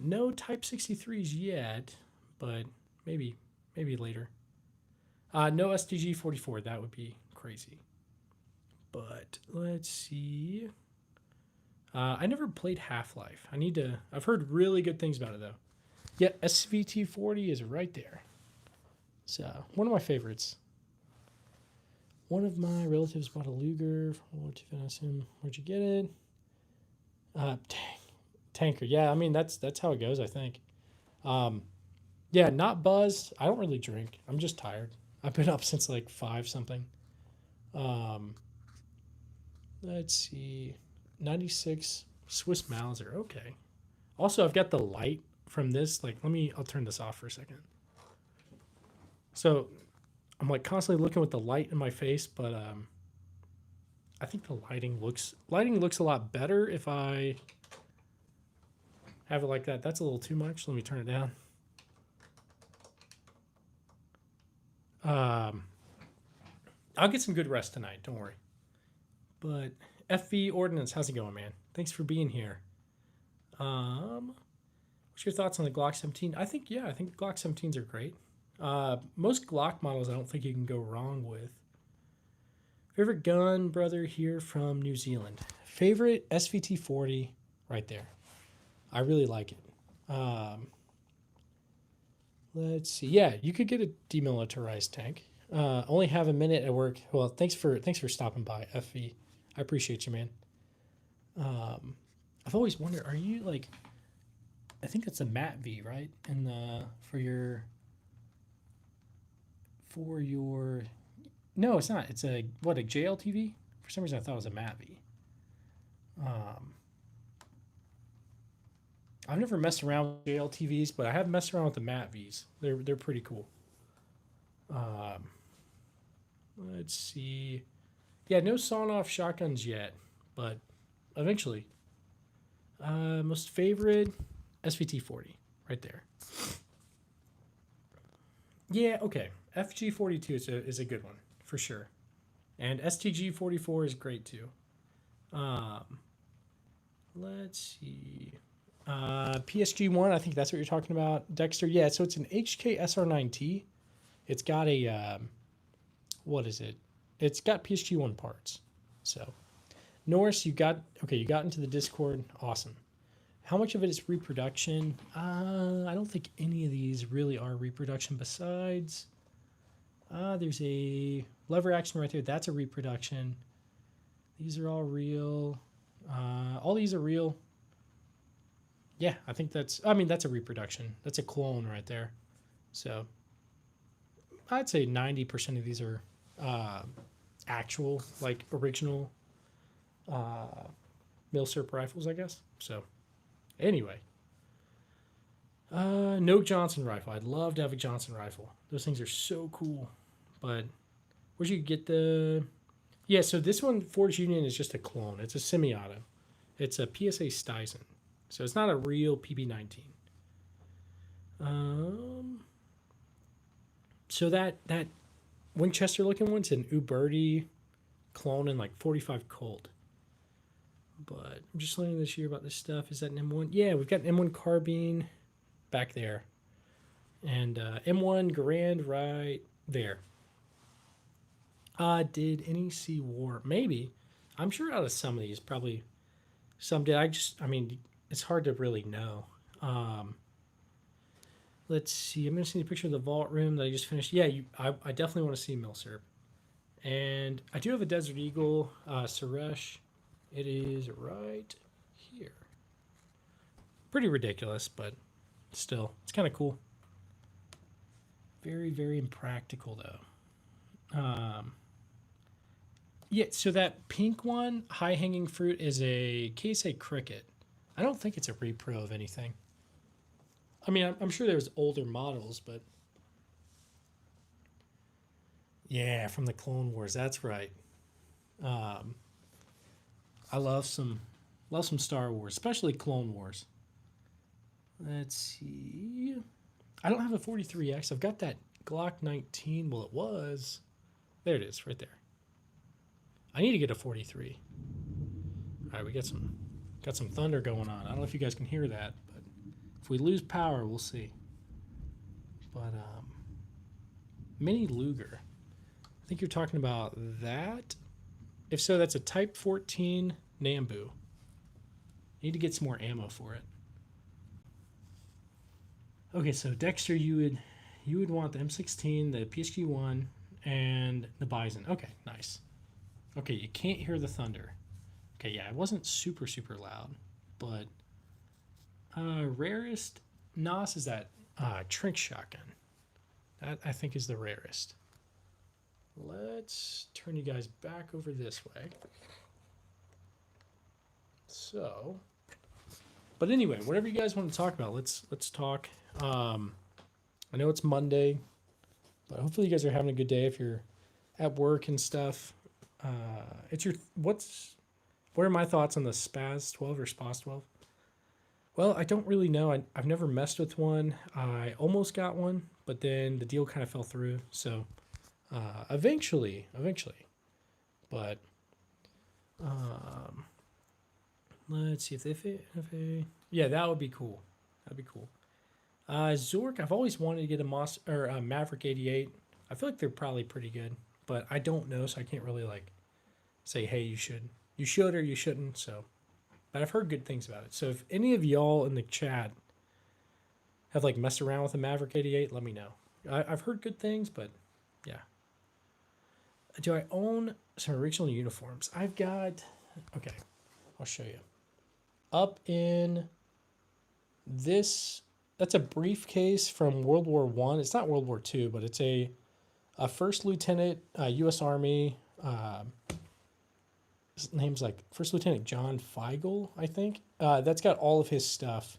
No Type 63s yet, but maybe later. No STG 44. That would be crazy. But let's see. I never played Half-Life. I've heard really good things about it though. Yeah, SVT 40 is right there. So one of my favorites. One of my relatives bought a Luger from War II Venison. Where'd you get it? Tanker. Yeah, I mean that's how it goes, I think. Yeah, not buzzed. I don't really drink. I'm just tired. I've been up since like 5 something. Let's see. 96 Swiss Mauser. Okay. Also, I've got the light from this. Like, I'll turn this off for a second. So I'm like constantly looking with the light in my face, but I think the lighting looks a lot better if I have it like that. That's a little too much. Let me turn it down. I'll get some good rest tonight. Don't worry. But FV Ordnance, how's it going, man? Thanks for being here. What's your thoughts on the Glock 17? I think Glock 17s are great. Most Glock models I don't think you can go wrong with. Favorite gun, brother, here from New Zealand. Favorite SVT 40, right there. I really like it. Let's see. Yeah, you could get a demilitarized tank. Only have a minute at work. Well, thanks for stopping by, FV. I appreciate you, man. I've always wondered, are you like? I think it's a Mat V, right? And for your for your... No, it's not. It's a, what, a JLTV? For some reason I thought it was a MATV. I've never messed around with JLTVs, but I have messed around with the MATVs. They're pretty cool. Let's see. Yeah, no sawn-off shotguns yet, but eventually. Most favorite, SVT-40, right there. Yeah, okay. FG-42 is a good one, for sure. And STG-44 is great, too. Let's see. PSG-1, I think that's what you're talking about, Dexter. Yeah, so it's an HK SR9T. It's got a, what is it? It's got PSG-1 parts. So, Norris, you got into the Discord. Awesome. How much of it is reproduction? I don't think any of these really are reproduction besides... there's a lever action right there. That's a reproduction. These are all real. All these are real. Yeah, I think that's a reproduction. That's a clone right there. So I'd say 90% of these are actual, like original Milsurp rifles, I guess. So anyway. No Johnson rifle. I'd love to have a Johnson rifle. Those things are so cool. But where'd you get the... Yeah, so this one, Forge Union, is just a clone. It's a semi-auto. It's a PSA Stuyson. So it's not a real PB-19. So that Winchester-looking one's an Uberti clone and like 45 Colt. But I'm just learning this year about this stuff. Is that an M1? Yeah, we've got an M1 carbine back there. And M1 Garand right there. Did any see war? Maybe. I'm sure out of some of these, probably some did. It's hard to really know. Let's see. I'm going to see the picture of the vault room that I just finished. Yeah, I definitely want to see Milsurp. And I do have a Desert Eagle, Suresh. It is right here. Pretty ridiculous, but still, it's kind of cool. Very, very impractical, though. Yeah, so that pink one, High Hanging Fruit, is a KSA Cricket. I don't think it's a repro of anything. I mean, I'm sure there's older models, but... Yeah, from the Clone Wars, that's right. I love some Star Wars, especially Clone Wars. Let's see. I don't have a 43X. I've got that Glock 19. Well, it was. There it is, right there. I need to get a 43. All right, we got some thunder going on. I don't know if you guys can hear that, but if we lose power, we'll see. But Mini Luger. I think you're talking about that. If so, that's a Type 14 Nambu. Need to get some more ammo for it. Okay, so Dexter, you would want the M16, the PSG-1, and the Bison. Okay, nice. Okay, you can't hear the thunder. Okay, yeah, it wasn't super, super loud, but rarest NOS is that Trink shotgun. That, I think, is the rarest. Let's turn you guys back over this way. So, but anyway, whatever you guys want to talk about, let's talk. I know it's Monday, but hopefully you guys are having a good day if you're at work and stuff. What are my thoughts on the SPAS 12 or SPAS 12? Well, I don't really know. I've never messed with one. I almost got one, but then the deal kind of fell through. So eventually, but let's see if yeah, that would be cool. That'd be cool. Zork, I've always wanted to get a Maverick 88. I feel like they're probably pretty good, but I don't know, so I can't really like say, hey, you should or you shouldn't. So, but I've heard good things about it. So if any of y'all in the chat have like messed around with a Maverick 88, let me know. I've heard good things, but yeah. Do I own some original uniforms? I've got, okay, I'll show you. Up in this, that's a briefcase from World War I. It's not World War II, but it's a First Lieutenant, U.S. Army. His name's like First Lieutenant John Feigl, I think. That's got all of his stuff.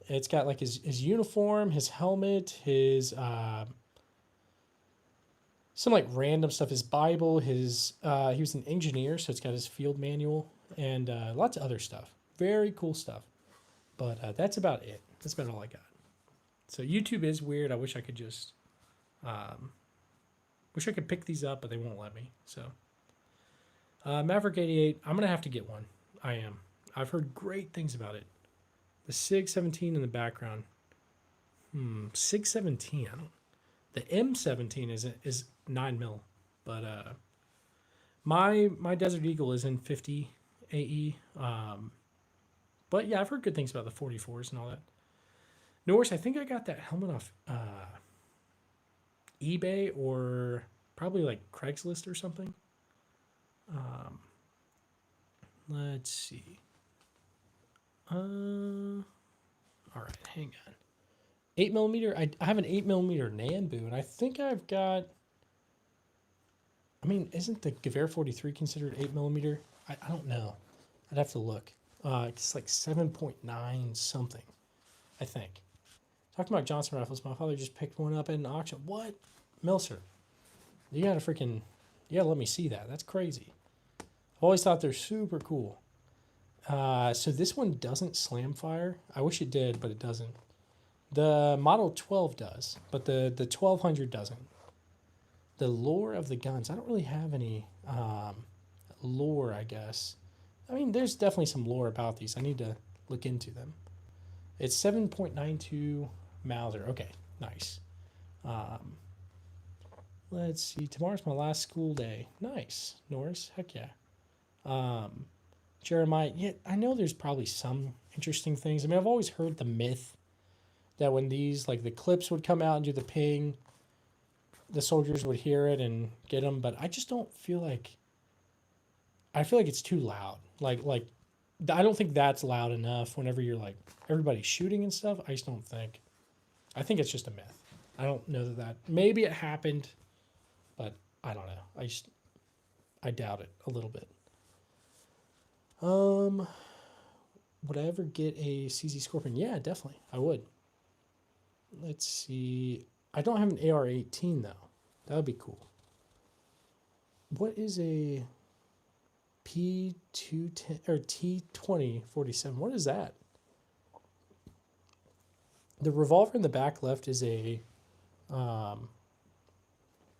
It's got like his uniform, his helmet, his some like random stuff. His Bible, his he was an engineer, so it's got his field manual and lots of other stuff. Very cool stuff. But that's about it. That's about all I got. So YouTube is weird. I wish I could just wish I could pick these up, but they won't let me. So Maverick 88, I'm gonna have to get one. I am. I've heard great things about it. The SIG 17 in the background. SIG 17. The M17 is 9mm, but my Desert Eagle is in 50 AE. But yeah, I've heard good things about the 44s and all that. Norris, I think I got that helmet off eBay or probably like Craigslist or something. Let's see. All right, hang on. 8mm. I have an 8mm Nambu, and I think I've got. I mean, isn't the Gewehr 43 considered 8mm? I don't know. I'd have to look. It's like 7.9 something, I think. Talking about Johnson rifles, my father just picked one up at an auction. What? Milser, you gotta let me see that. That's crazy. I've always thought they're super cool. So this one doesn't slam fire. I wish it did, but it doesn't. The Model 12 does, but the 1200 doesn't. The lore of the guns. I don't really have any lore, I guess. I mean, there's definitely some lore about these. I need to look into them. It's 7.92 Mauser. Okay, nice. Let's see. Tomorrow's my last school day. Nice, Norris. Heck yeah. Jeremiah. Yeah, I know there's probably some interesting things. I mean, I've always heard the myth that when these, like the clips would come out and do the ping, the soldiers would hear it and get them. But I just don't feel like. I feel like it's too loud. Like I don't think that's loud enough whenever you're like everybody's shooting and stuff. I just don't think. I think it's just a myth. I don't know that maybe it happened, but I don't know. I doubt it a little bit. Would I ever get a CZ Scorpion? Yeah, definitely. I would. Let's see. I don't have an AR-18 though. That would be cool. What is a P210 or T2047? What is that? The revolver in the back left is a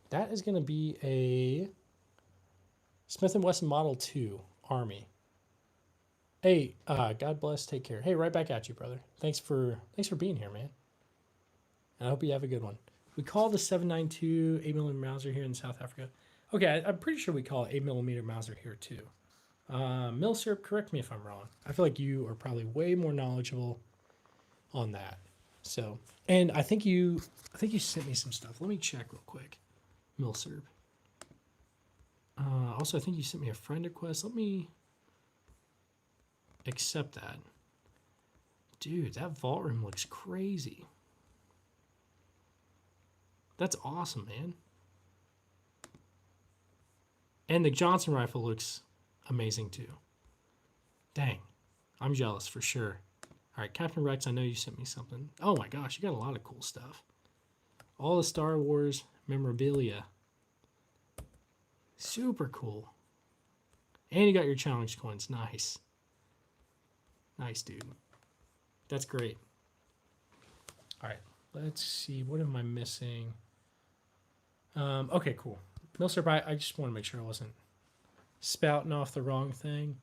that is going to be a Smith & Wesson Model 2 Army. Hey, God bless, take care. Hey, right back at you, brother. Thanks for being here, man. And I hope you have a good one. We call the 7.92 8mm Mauser here in South Africa. Okay, I'm pretty sure we call it 8mm Mauser here too. Milsurp, correct me if I'm wrong. I feel like you are probably way more knowledgeable on that. So, and I think you sent me some stuff. Let me check real quick. Milsurp. Also, I think you sent me a friend request. Let me accept that. Dude, that vault room looks crazy. That's awesome, man. And the Johnson rifle looks amazing too. Dang, I'm jealous for sure. All right, Captain Rex, I know you sent me something. Oh my gosh, you got a lot of cool stuff. All the Star Wars memorabilia. Super cool. And you got your challenge coins. Nice. Nice, dude. That's great. All right, let's see. What am I missing? Okay, cool. Milsurp, I just want to make sure I wasn't spouting off the wrong thing.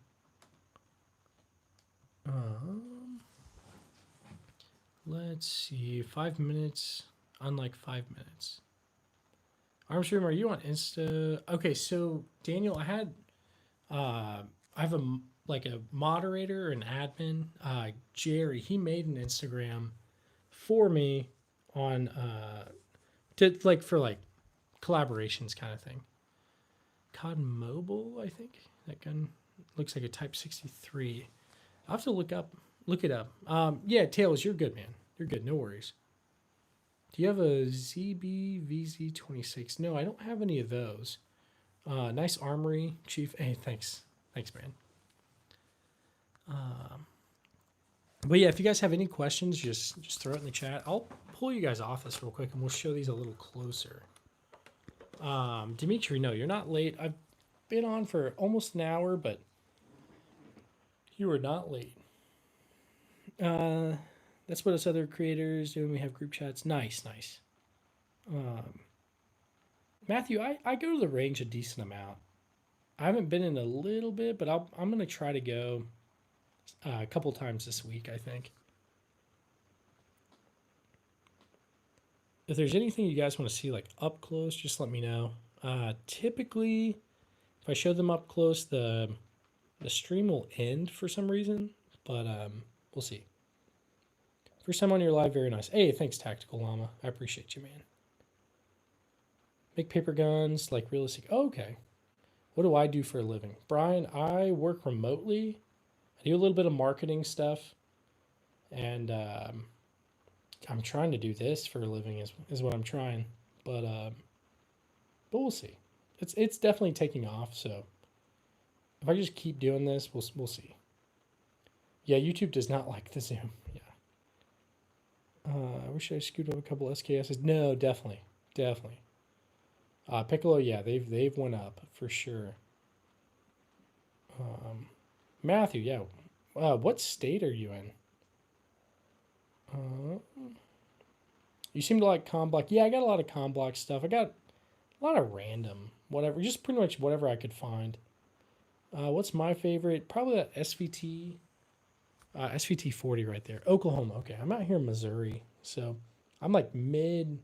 Let's see. 5 minutes, unlike 5 minutes. Armstream, are you on Insta? Okay, so Daniel, I have a moderator, an admin, Jerry. He made an Instagram for me on for collaborations kind of thing. COD Mobile, I think that gun looks like a Type 63. I'll have to look it up. Yeah, Tails, you're good, man. You're good. No worries. Do you have a ZBVZ26? No, I don't have any of those. Nice armory, Chief. Hey, thanks. Thanks, man. But yeah, if you guys have any questions, just throw it in the chat. I'll pull you guys off this real quick, and we'll show these a little closer. Dimitri, no, you're not late. I've been on for almost an hour, but you are not late. That's what us other creators do when we have group chats. Nice, nice. Matthew, I go to the range a decent amount. I haven't been in a little bit, but I'm going to try to go a couple times this week, I think. If there's anything you guys want to see like up close, just let me know. Typically, if I show them up close, the stream will end for some reason, but we'll see. First time on your live, very nice. Hey, thanks, Tactical Llama. I appreciate you, man. Make paper guns, like realistic. Oh, okay. What do I do for a living? Brian, I work remotely. I do a little bit of marketing stuff. And I'm trying to do this for a living is what I'm trying. But we'll see. It's definitely taking off, so if I just keep doing this, we'll see. Yeah, YouTube does not like the Zoom. Yeah. I wish I scooped up a couple SKSs. No, definitely. Piccolo, yeah, they've went up for sure. Matthew, yeah. What state are you in? You seem to like com block. Yeah, I got a lot of com block stuff. I got a lot of random, whatever, just pretty much whatever I could find. What's my favorite? Probably that SVT. SVT 40 right there. Oklahoma. Okay, I'm out here in Missouri, so I'm like mid.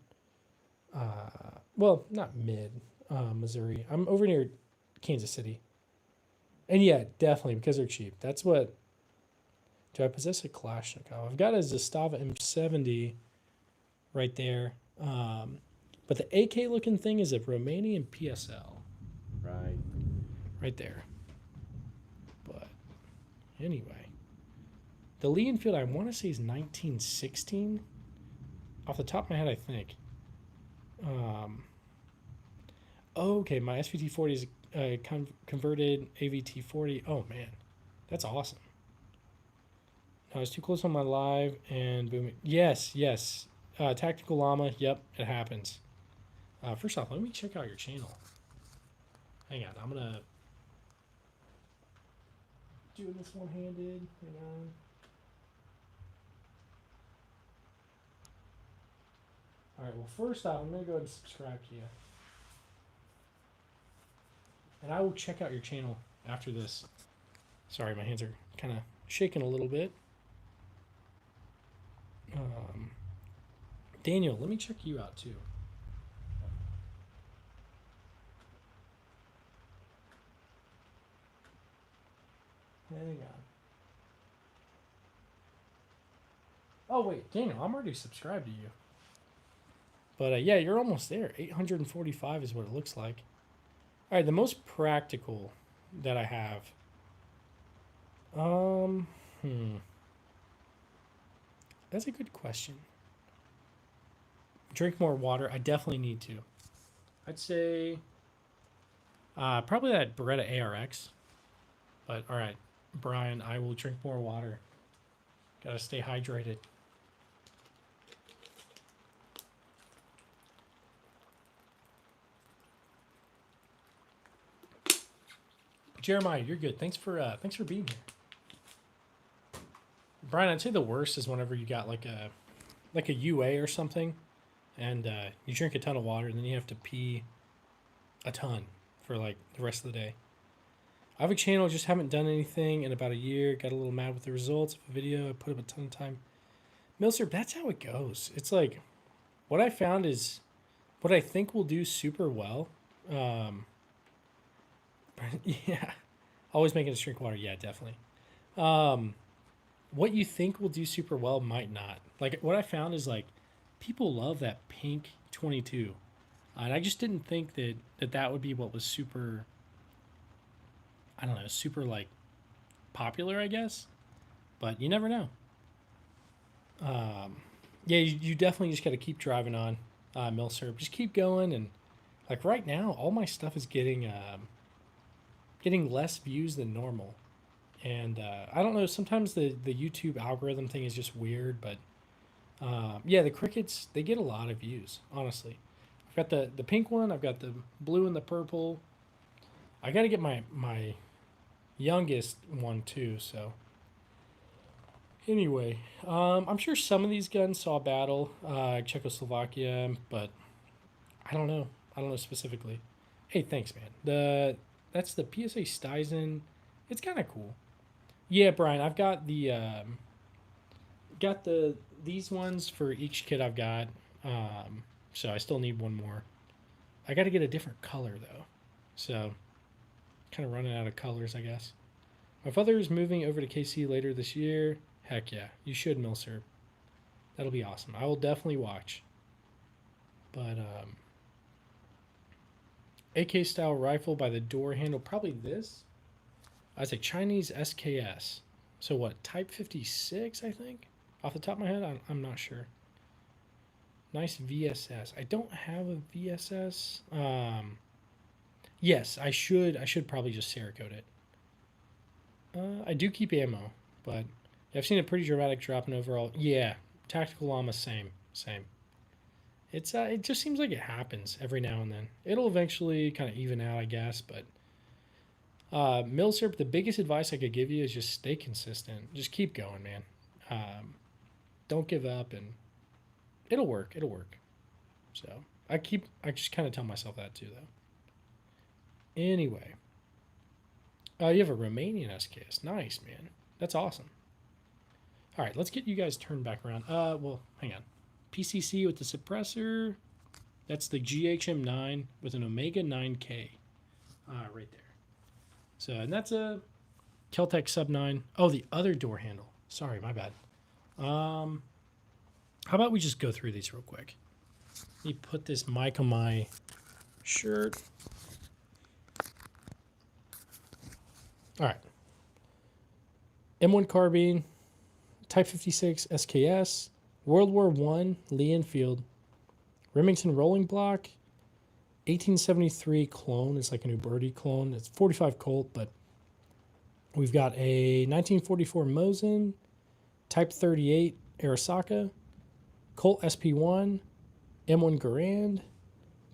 Well, not mid Missouri. I'm over near Kansas City. And yeah, definitely because they're cheap. That's what. Do I possess a Kalashnikov? I've got a Zastava M70 right there. But the AK looking thing is a Romanian PSL. Right there. But anyway. The Lee Enfield I want to say is 1916. Off the top of my head, I think. Okay, my SVT-40 is converted AVT-40. Oh, man. That's awesome. I was too close on my live and boom. Yes. Tactical Llama. Yep, it happens. First off, let me check out your channel. Hang on, I'm going to... Doing this one-handed. Hang on. All right, well, first off, I'm going to go ahead and subscribe to you. And I will check out your channel after this. Sorry, my hands are kind of shaking a little bit. Daniel, let me check you out too. Hang on. Oh, wait, Daniel, I'm already subscribed to you. But yeah, you're almost there. 845 is what it looks like. All right, the most practical that I have. That's a good question. Drink more water. I definitely need to. I'd say probably that Beretta ARX. But all right, Brian, I will drink more water. Gotta stay hydrated. Jeremiah, you're good. Thanks for being here. Brian, I'd say the worst is whenever you got like a UA or something, and you drink a ton of water, and then you have to pee a ton for like the rest of the day. I have a channel, just haven't done anything in about a year. Got a little mad with the results of a video. I put up a ton of time. Milser, that's how it goes. It's like what I found is what I think will do super well. Yeah, always making us drink water. Yeah, definitely. What you think will do super well might not. Like what I found is like people love that pink 22, and I just didn't think that would be what was super. I don't know, super like popular, I guess, but you never know. Yeah, you definitely just got to keep driving on, Milsurp. Just keep going, and like right now, all my stuff is getting less views than normal. And I don't know. Sometimes the YouTube algorithm thing is just weird, but yeah, the crickets they get a lot of views. Honestly, I've got the pink one. I've got the blue and the purple. I got to get my youngest one too. So anyway, I'm sure some of these guns saw battle, Czechoslovakia, but I don't know. I don't know specifically. Hey, thanks, man. That's the PSA Stizen. It's kind of cool. Yeah, Brian, I've got these ones for each kit I've got. So I still need one more. I got to get a different color though. So kind of running out of colors, I guess. My father is moving over to KC later this year. Heck yeah, you should, Milser. That'll be awesome. I will definitely watch. But AK style rifle by the door handle, probably this. I say Chinese SKS. So what? Type 56, I think. Off the top of my head, I'm not sure. Nice VSS. I don't have a VSS. Yes, I should. I should probably just Cerakote it. I do keep ammo, but I've seen a pretty dramatic drop in overall. Yeah, tactical llama, same. It just seems like it happens every now and then. It'll eventually kind of even out, I guess. But Milsurp, the biggest advice I could give you is just stay consistent. Just keep going, man. Don't give up, and it'll work. It'll work. So I just kind of tell myself that too, though. Anyway, you have a Romanian SKS. Nice, man. That's awesome. All right, let's get you guys turned back around. Well, hang on. PCC with the suppressor. That's the GHM9 with an Omega 9K. Right there. So, and that's a Keltec Sub 9. Oh, the other door handle. Sorry, my bad. How about we just go through these real quick? Let me put this mic on my shirt. All right. M1 carbine, Type 56 SKS, World War I Lee Enfield, Remington rolling block, 1873 clone. It's like a new birdie clone. It's 45 Colt, but we've got a 1944 Mosin, Type 38 Arasaka, Colt SP1, M1 Garand,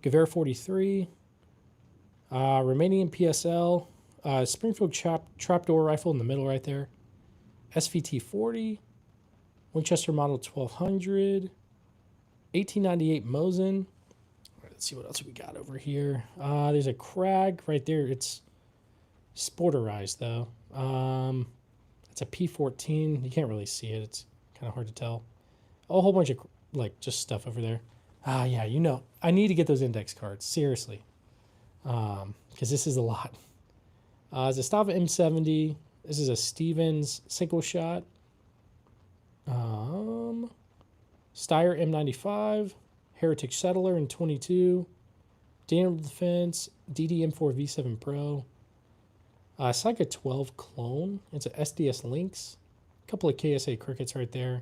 Gewehr 43, Romanian PSL, Springfield trapdoor rifle in the middle right there, SVT 40, Winchester Model 1200, 1898 Mosin. Let's see what else we got over here. There's a Krag right there. It's sporterized though. It's a P14. You can't really see it. It's kind of hard to tell. A whole bunch of like just stuff over there. Yeah, you know, I need to get those index cards seriously, because this is a lot. It's a Stava M70. This is a Stevens single shot. Steyr M95, Heritage Settler in 22, Daniel Defense, DD-M4 V7 Pro, Psycha 12 clone. It's a SDS Lynx, a couple of KSA crickets right there,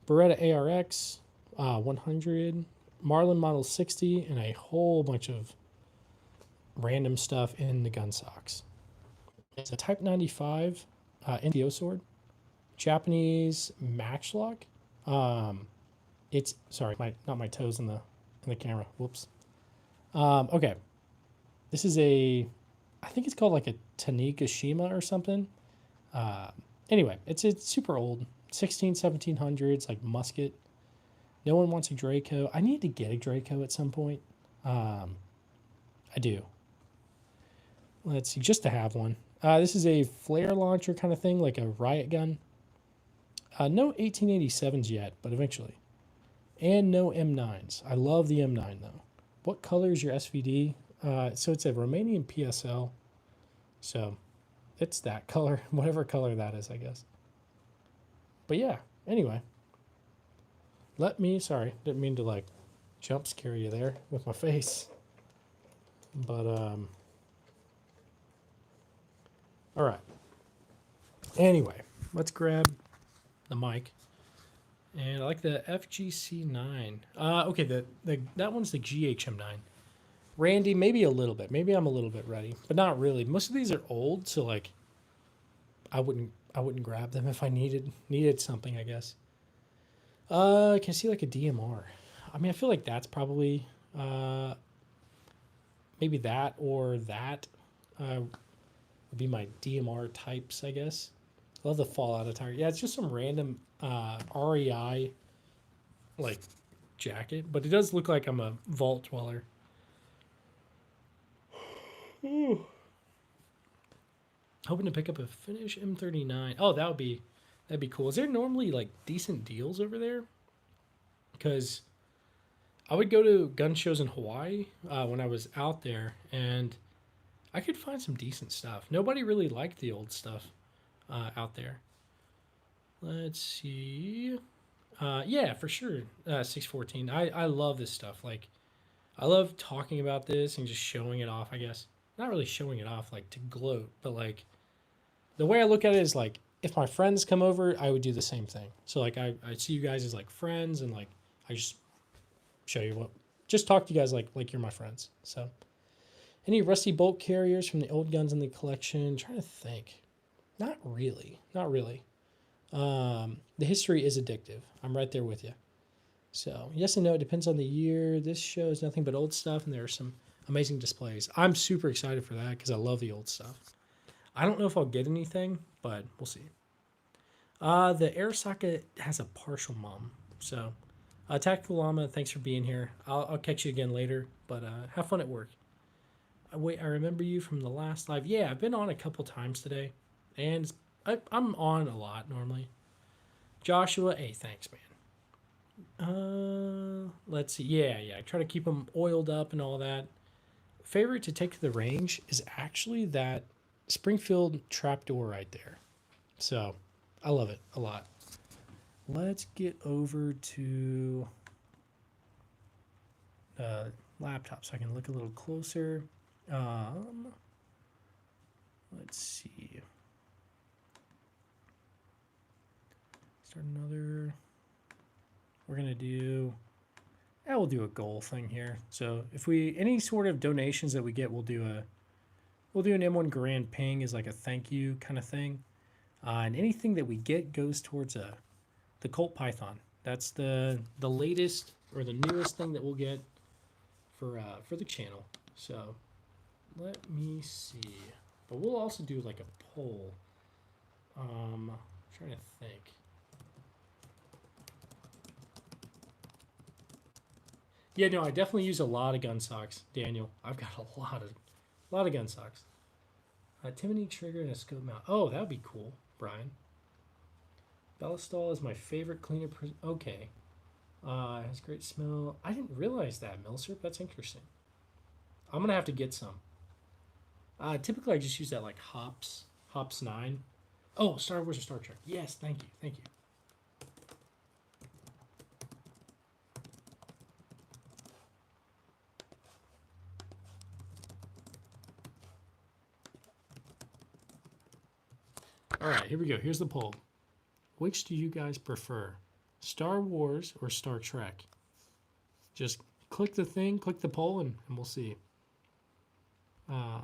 Beretta ARX 100, Marlin Model 60, and a whole bunch of random stuff in the gun socks. It's a Type 95 NTO sword, Japanese matchlock. It's sorry, not my toes in the camera. Whoops. Okay, this is I think it's called like a Tanigashima or something. Anyway, it's super old, 1700s, like musket. No one wants a Draco. I need to get a Draco at some point. I do. Let's see, just to have one. This is a flare launcher kind of thing, like a riot gun. No 1887s yet, but eventually. And no M9s. I love the M9 though. What color is your SVD? So it's a Romanian PSL. So it's that color, whatever color that is, I guess. But yeah, anyway. Sorry, didn't mean to like jump scare you there with my face. But, all right. Anyway, let's grab the mic. And I like the FGC9. Okay, that one's the GHM9. Randy, maybe a little bit. Maybe I'm a little bit ready, but not really. Most of these are old, so like I wouldn't grab them if I needed something, I guess. Can I see like a DMR? I mean, I feel like that's probably maybe that or that would be my DMR types, I guess. I love the Fallout attire. Yeah, it's just some random REI like jacket, but it does look like I'm a vault dweller. Ooh. Hoping to pick up a Finnish M39. Oh, that'd be cool. Is there normally like decent deals over there? Because I would go to gun shows in Hawaii when I was out there, and I could find some decent stuff. Nobody really liked the old stuff out there. Let's see. Yeah, for sure. 614. I love this stuff. Like, I love talking about this and just showing it off, I guess. Not really showing it off, like, to gloat, but, like, the way I look at it is, like, if my friends come over, I would do the same thing. So, like, I see you guys as, like, friends, and, like, I just show you what. Just talk to you guys like you're my friends. So, any rusty bolt carriers from the old guns in the collection? I'm trying to think. Not really. Not really. The history is addictive. I'm right there with you. So, yes and no, it depends on the year. This shows nothing but old stuff, and there are some amazing displays. I'm super excited for that because I love the old stuff. I don't know if I'll get anything, but we'll see. The air socket has a partial mum. So, Tactical Llama, thanks for being here. I'll catch you again later, but have fun at work. Wait, I remember you from the last live. Yeah, I've been on a couple times today, and I'm on a lot normally. Joshua, hey, thanks, man. Let's see. Yeah. I try to keep them oiled up and all that. Favorite to take to the range is actually that Springfield trapdoor right there. So, I love it a lot. Let's get over to the laptop so I can look a little closer. Let's see. Start another. We're gonna do. Yeah, we'll do a goal thing here. So if we any sort of donations that we get, we'll do an M1 Garand ping as like a thank you kind of thing, and anything that we get goes towards the Colt Python. That's the latest or the newest thing that we'll get for the channel. So let me see. But we'll also do like a poll. Trying to think. Yeah, no, I definitely use a lot of gun socks, Daniel. I've got a lot of gun socks. Timony trigger and a scope mount. Oh, that would be cool, Brian. Ballistol is my favorite cleaner. Okay. It has great smell. I didn't realize that, Milsurp. That's interesting. I'm going to have to get some. Typically, I just use that like Hops 9. Oh, Star Wars or Star Trek. Yes, thank you. All right, here we go. Here's the poll. Which do you guys prefer? Star Wars or Star Trek? Just click the thing, click the poll, and we'll see. I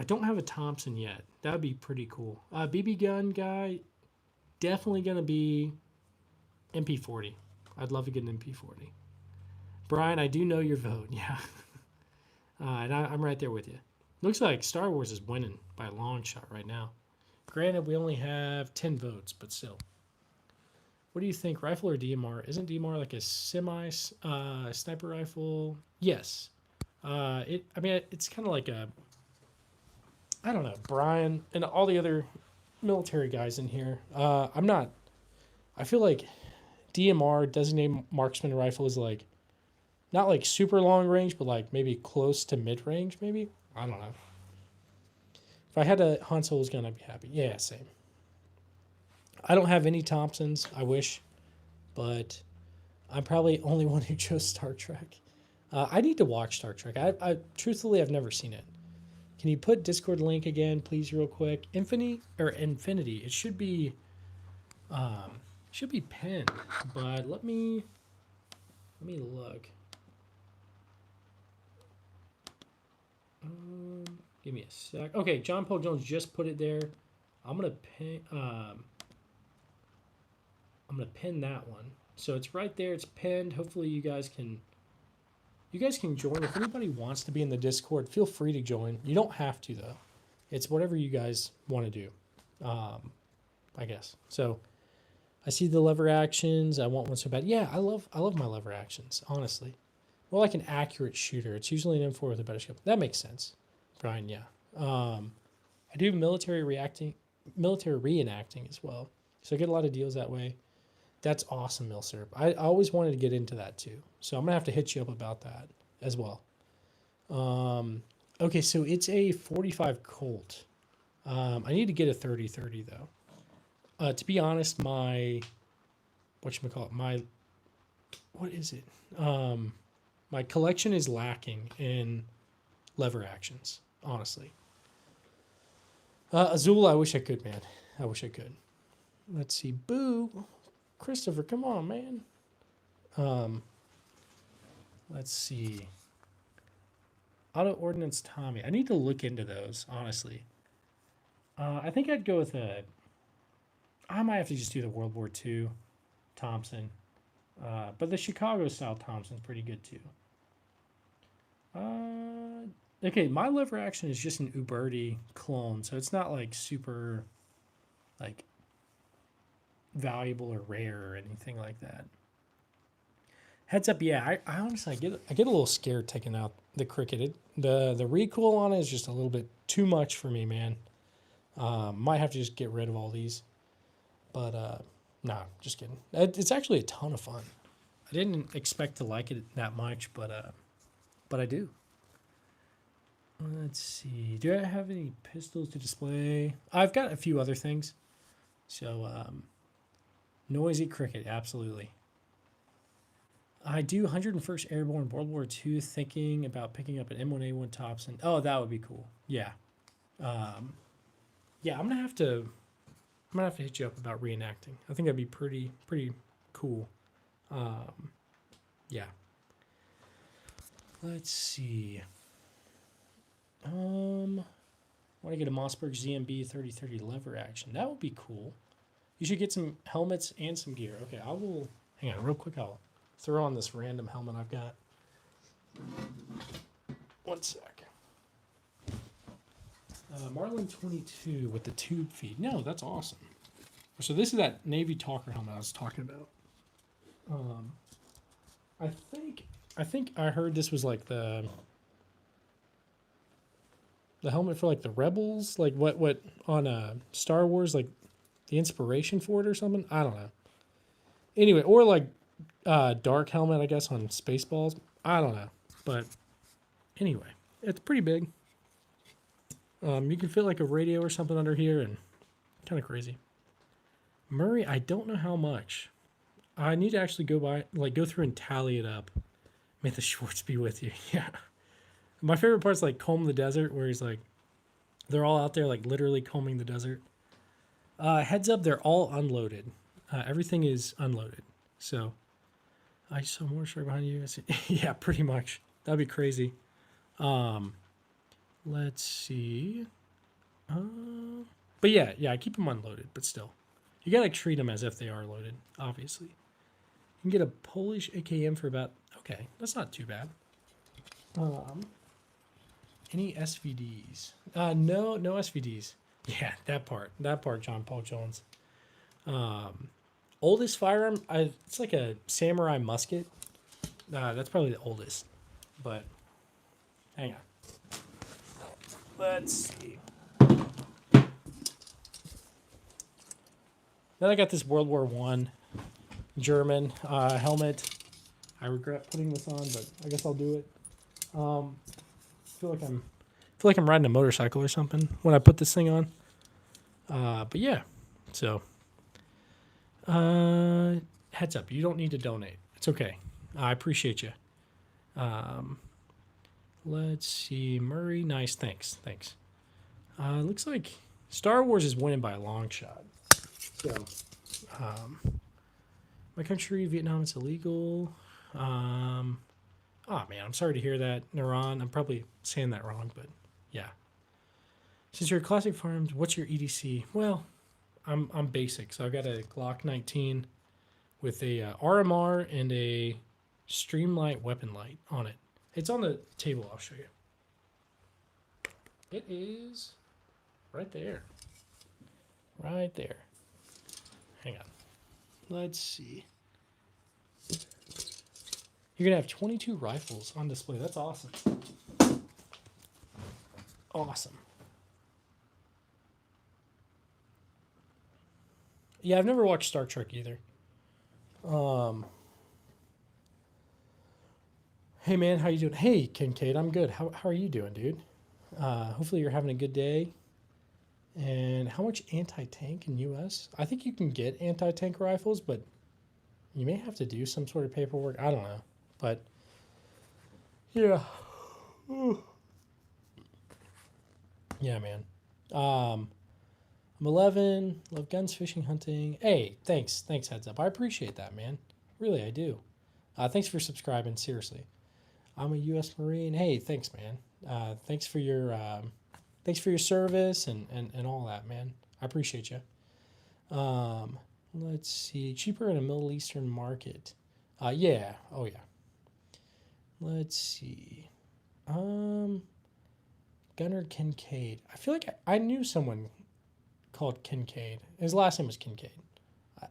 don't have a Thompson yet. That would be pretty cool. BB gun guy, definitely going to be MP40. I'd love to get an MP40. Brian, I do know your vote. Yeah. And I'm right there with you. Looks like Star Wars is winning by a long shot right now. Granted, we only have 10 votes, but still. What do you think, rifle or DMR? Isn't DMR like a semi sniper rifle? Yes. It's kind of like a, I don't know, Brian and all the other military guys in here. I feel like DMR, designated marksman rifle, is like, not like super long range, but like maybe close to mid range, maybe? I don't know. If I had a Han Solo's gun, I'd be happy. Yeah, same. I don't have any Thompsons. I wish, but I'm probably only one who chose Star Trek. I need to watch Star Trek. I truthfully, I've never seen it. Can you put Discord link again, please, real quick? Infinity. It should be Should be pinned, but let me look. Give me a sec. Okay, John Paul Jones just put it there. I'm gonna pin. I'm gonna pin that one. So it's right there. It's pinned. Hopefully you guys can join. If anybody wants to be in the Discord, feel free to join. You don't have to though. It's whatever you guys want to do. I guess. So I see the lever actions. I want one so bad. Yeah, I love my lever actions, honestly. More like an accurate shooter. It's usually an M4 with a better scope. That makes sense, Brian, yeah. I do military reenacting as well. So I get a lot of deals that way. That's awesome, Milsurp. I always wanted to get into that too. So I'm going to have to hit you up about that as well. Okay, so it's a 45 Colt. I need to get a 30-30 though. To be honest, my collection is lacking in lever actions, honestly. Azul, I wish I could, man. I wish I could. Let's see. Boo. Christopher, come on, man. Let's see. Auto Ordnance Tommy. I need to look into those, honestly. I think I'd go with I might have to just do the World War II Thompson. But the Chicago style Thompson's pretty good too. Okay, my lever action is just an Uberti clone, so it's not like super like valuable or rare or anything like that. Heads up, yeah, I honestly I get a little scared taking out the cricket. The recoil on it is just a little bit too much for me, man. Might have to just get rid of all these. But nah, just kidding. It's actually a ton of fun. I didn't expect to like it that much, but I do. Let's see. Do I have any pistols to display? I've got a few other things. So, noisy cricket, absolutely. I do 101st Airborne World War II, thinking about picking up an M1A1 Thompson. Oh, that would be cool. Yeah. Yeah, I'm gonna have to hit you up about reenacting. I think that'd be pretty cool. Yeah. Let's see. Want to get a Mossberg ZMB 3030 lever action. That would be cool. You should get some helmets and some gear. Okay, I will. Hang on, real quick. I'll throw on this random helmet I've got. One sec. Marlin 22 with the tube feed. No, that's awesome. So this is that Navy Talker helmet I was talking about. I think I heard this was like the helmet for like the rebels, like what on Star Wars, like the inspiration for it or something. I don't know. Anyway, or like dark helmet, I guess, on Spaceballs. I don't know, but anyway, it's pretty big. You can fit like a radio or something under here, and kind of crazy. Murray, I don't know how much. I need to actually go through and tally it up. May the Schwartz be with you. Yeah. My favorite part's like Comb the Desert, where he's like, they're all out there like literally combing the desert. Heads up, they're all unloaded. Everything is unloaded. So I saw more straight behind you. Yeah, pretty much. That'd be crazy. Let's see. But yeah, I keep them unloaded, but still. You gotta treat them as if they are loaded, obviously. You can get a Polish AKM for about, okay, that's not too bad. Any SVDs? No SVDs. Yeah, that part, John Paul Jones. Oldest firearm, it's like a samurai musket. That's probably the oldest, but hang on. Let's see. Then I got this World War I German helmet. I regret putting this on, but I guess I'll do it. I feel like I'm riding a motorcycle or something when I put this thing on. But yeah, so heads up, you don't need to donate. It's okay. I appreciate you. Let's see, Murray. Nice, thanks. Looks like Star Wars is winning by a long shot. So, My country, Vietnam, it's illegal. Oh man, I'm sorry to hear that, Naran. I'm probably saying that wrong, but yeah. Since you're a classic farms, what's your EDC? Well, I'm basic, so I've got a Glock 19 with a RMR and a Streamlight weapon light on it. It's on the table. I'll show you. It is right there. Right there. Hang on. Let's see. You're going to have 22 rifles on display. That's awesome. Awesome. Yeah, I've never watched Star Trek either. Hey, man, how you doing? Hey, Kincaid, I'm good. How are you doing, dude? Hopefully you're having a good day. And how much anti-tank in U.S.? I think you can get anti-tank rifles, but you may have to do some sort of paperwork. I don't know. But, yeah. Yeah, man. I'm 11. Love guns, fishing, hunting. Hey, thanks. Thanks, Heads Up. I appreciate that, man. Really, I do. Thanks for subscribing, seriously. I'm a U.S. Marine. Hey, thanks, man. Thanks for your service and all that, man. I appreciate you. Let's see. Cheaper in a Middle Eastern market. Yeah. Oh, yeah. Let's see. Gunnar Kincaid. I feel like I knew someone called Kincaid. His last name was Kincaid. I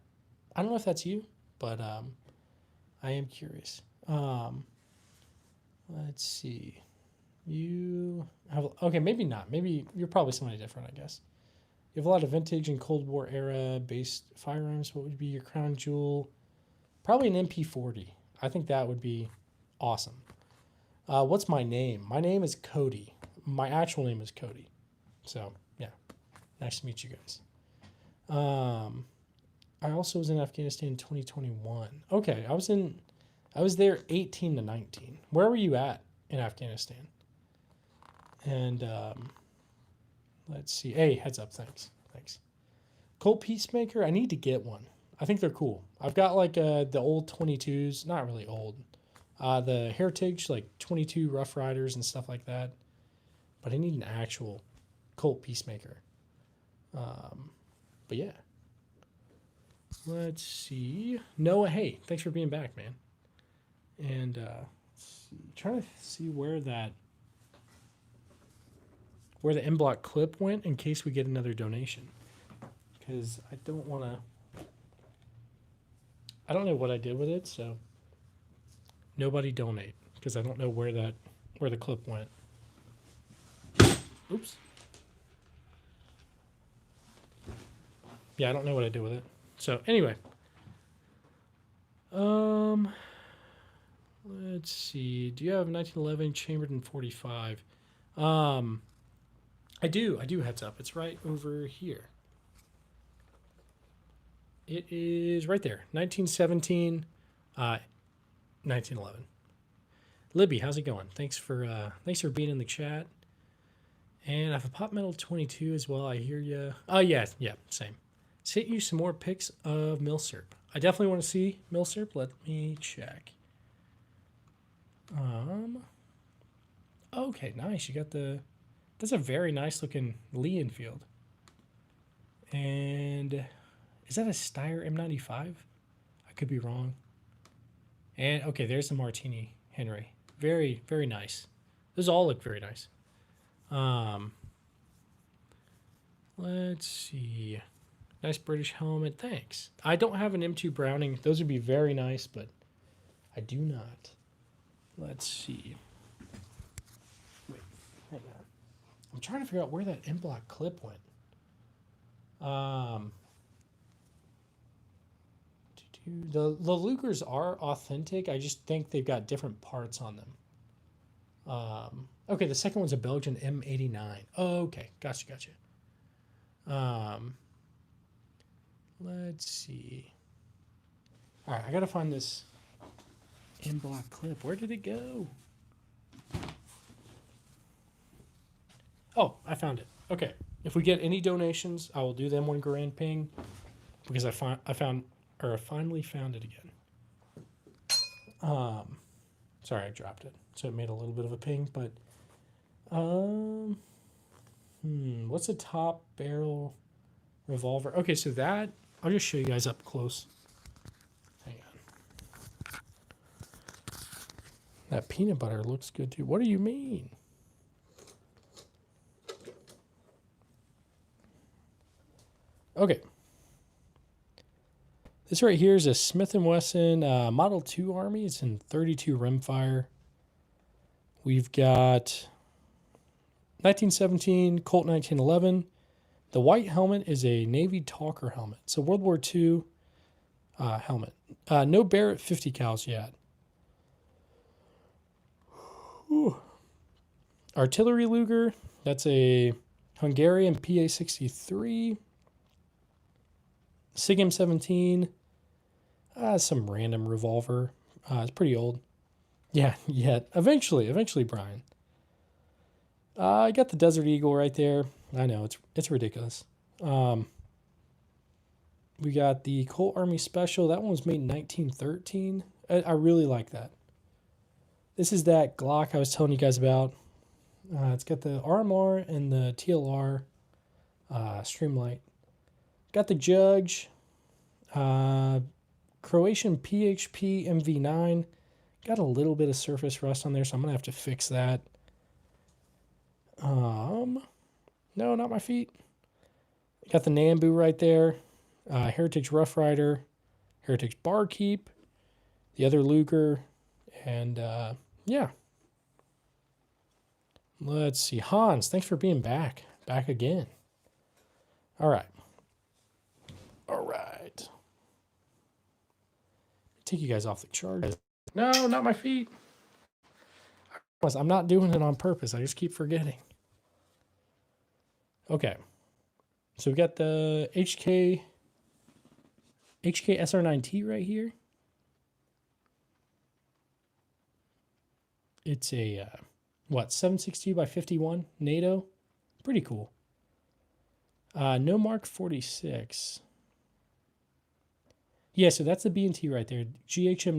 don't know if that's you, but I am curious. Let's see. You have, okay, maybe not. Maybe you're probably somebody different, I guess. You have a lot of vintage and Cold War era based firearms. What would be your crown jewel? Probably an MP40. I think that would be awesome. What's my name? My name is Cody. My actual name is Cody. So, yeah. Nice to meet you guys. I also was in Afghanistan in 2021. Okay, I was there 18 to 19. Where were you at in Afghanistan? And let's see. Hey, Heads Up. Thanks. Colt Peacemaker. I need to get one. I think they're cool. I've got like the old 22s. Not really old. The Heritage, like 22 Rough Riders and stuff like that. But I need an actual Colt Peacemaker. But yeah. Let's see. Noah, hey, thanks for being back, man. And trying to see where the M-Block clip went in case we get another donation. Because I don't want to... I don't know what I did with it, so... Nobody donate. Because I don't know where the clip went. Oops. Yeah, I don't know what I did with it. So, anyway. Let's see. Do you have 1911 chambered in 45? I do, Heads Up. It's right over here. It is right there. 1917, 1911. Libby, how's it going? Thanks for being in the chat. And I have a Pop Metal 22 as well. I hear you. Oh, yeah, same. Sent you some more pics of Milsurp. I definitely want to see Milsurp. Let me check. Okay, nice. You got that's a very nice looking Lee Enfield. And is that a Steyr M95? I could be wrong. And okay, there's the Martini Henry. Very, very nice. Those all look very nice. Let's see. Nice British helmet. Thanks. I don't have an M2 Browning. Those would be very nice, but I do not. Let's see. Wait, hang on. I'm trying to figure out where that M-Block clip went. The Lugers are authentic. I just think they've got different parts on them. Okay, the second one's a Belgian M89. Oh, okay, gotcha. Let's see. All right, I gotta find this M-Block clip. Where did it go? Oh, I found it. Okay, if we get any donations, I will do them when Garand ping, because I found or I finally found it again. Sorry, I dropped it, so it made a little bit of a ping. But what's a top barrel revolver? Okay, so that I'll just show you guys up close. Hang on. That peanut butter looks good too. What do you mean? Okay. This right here is a Smith & Wesson Model 2 Army. It's in 32 rimfire. We've got 1917 Colt 1911. The white helmet is a Navy Talker helmet. So World War II helmet. No Barrett 50 cals yet. Whew. Artillery Luger. That's a Hungarian PA-63. SIG M17. Some random revolver. It's pretty old. Yeah. Eventually, Brian. I got the Desert Eagle right there. I know, it's ridiculous. We got the Colt Army Special. That one was made in 1913. I really like that. This is that Glock I was telling you guys about. It's got the RMR and the TLR Streamlight. Got the Judge. Croatian PHP MV9. Got a little bit of surface rust on there, so I'm going to have to fix that. No, not my feet. Got the Nambu right there. Heritage Rough Rider. Heritage Barkeep. The other Luger. And, yeah. Let's see. Hans, thanks for being back. Back again. All right. Take you guys off the charger. No, not my feet. I'm not doing it on purpose. I just keep forgetting. Okay. So we got the HK SR9T right here. It's a, 760 by 51 NATO? Pretty cool. No Mark 46. Yeah, so that's the B&T right there. GHM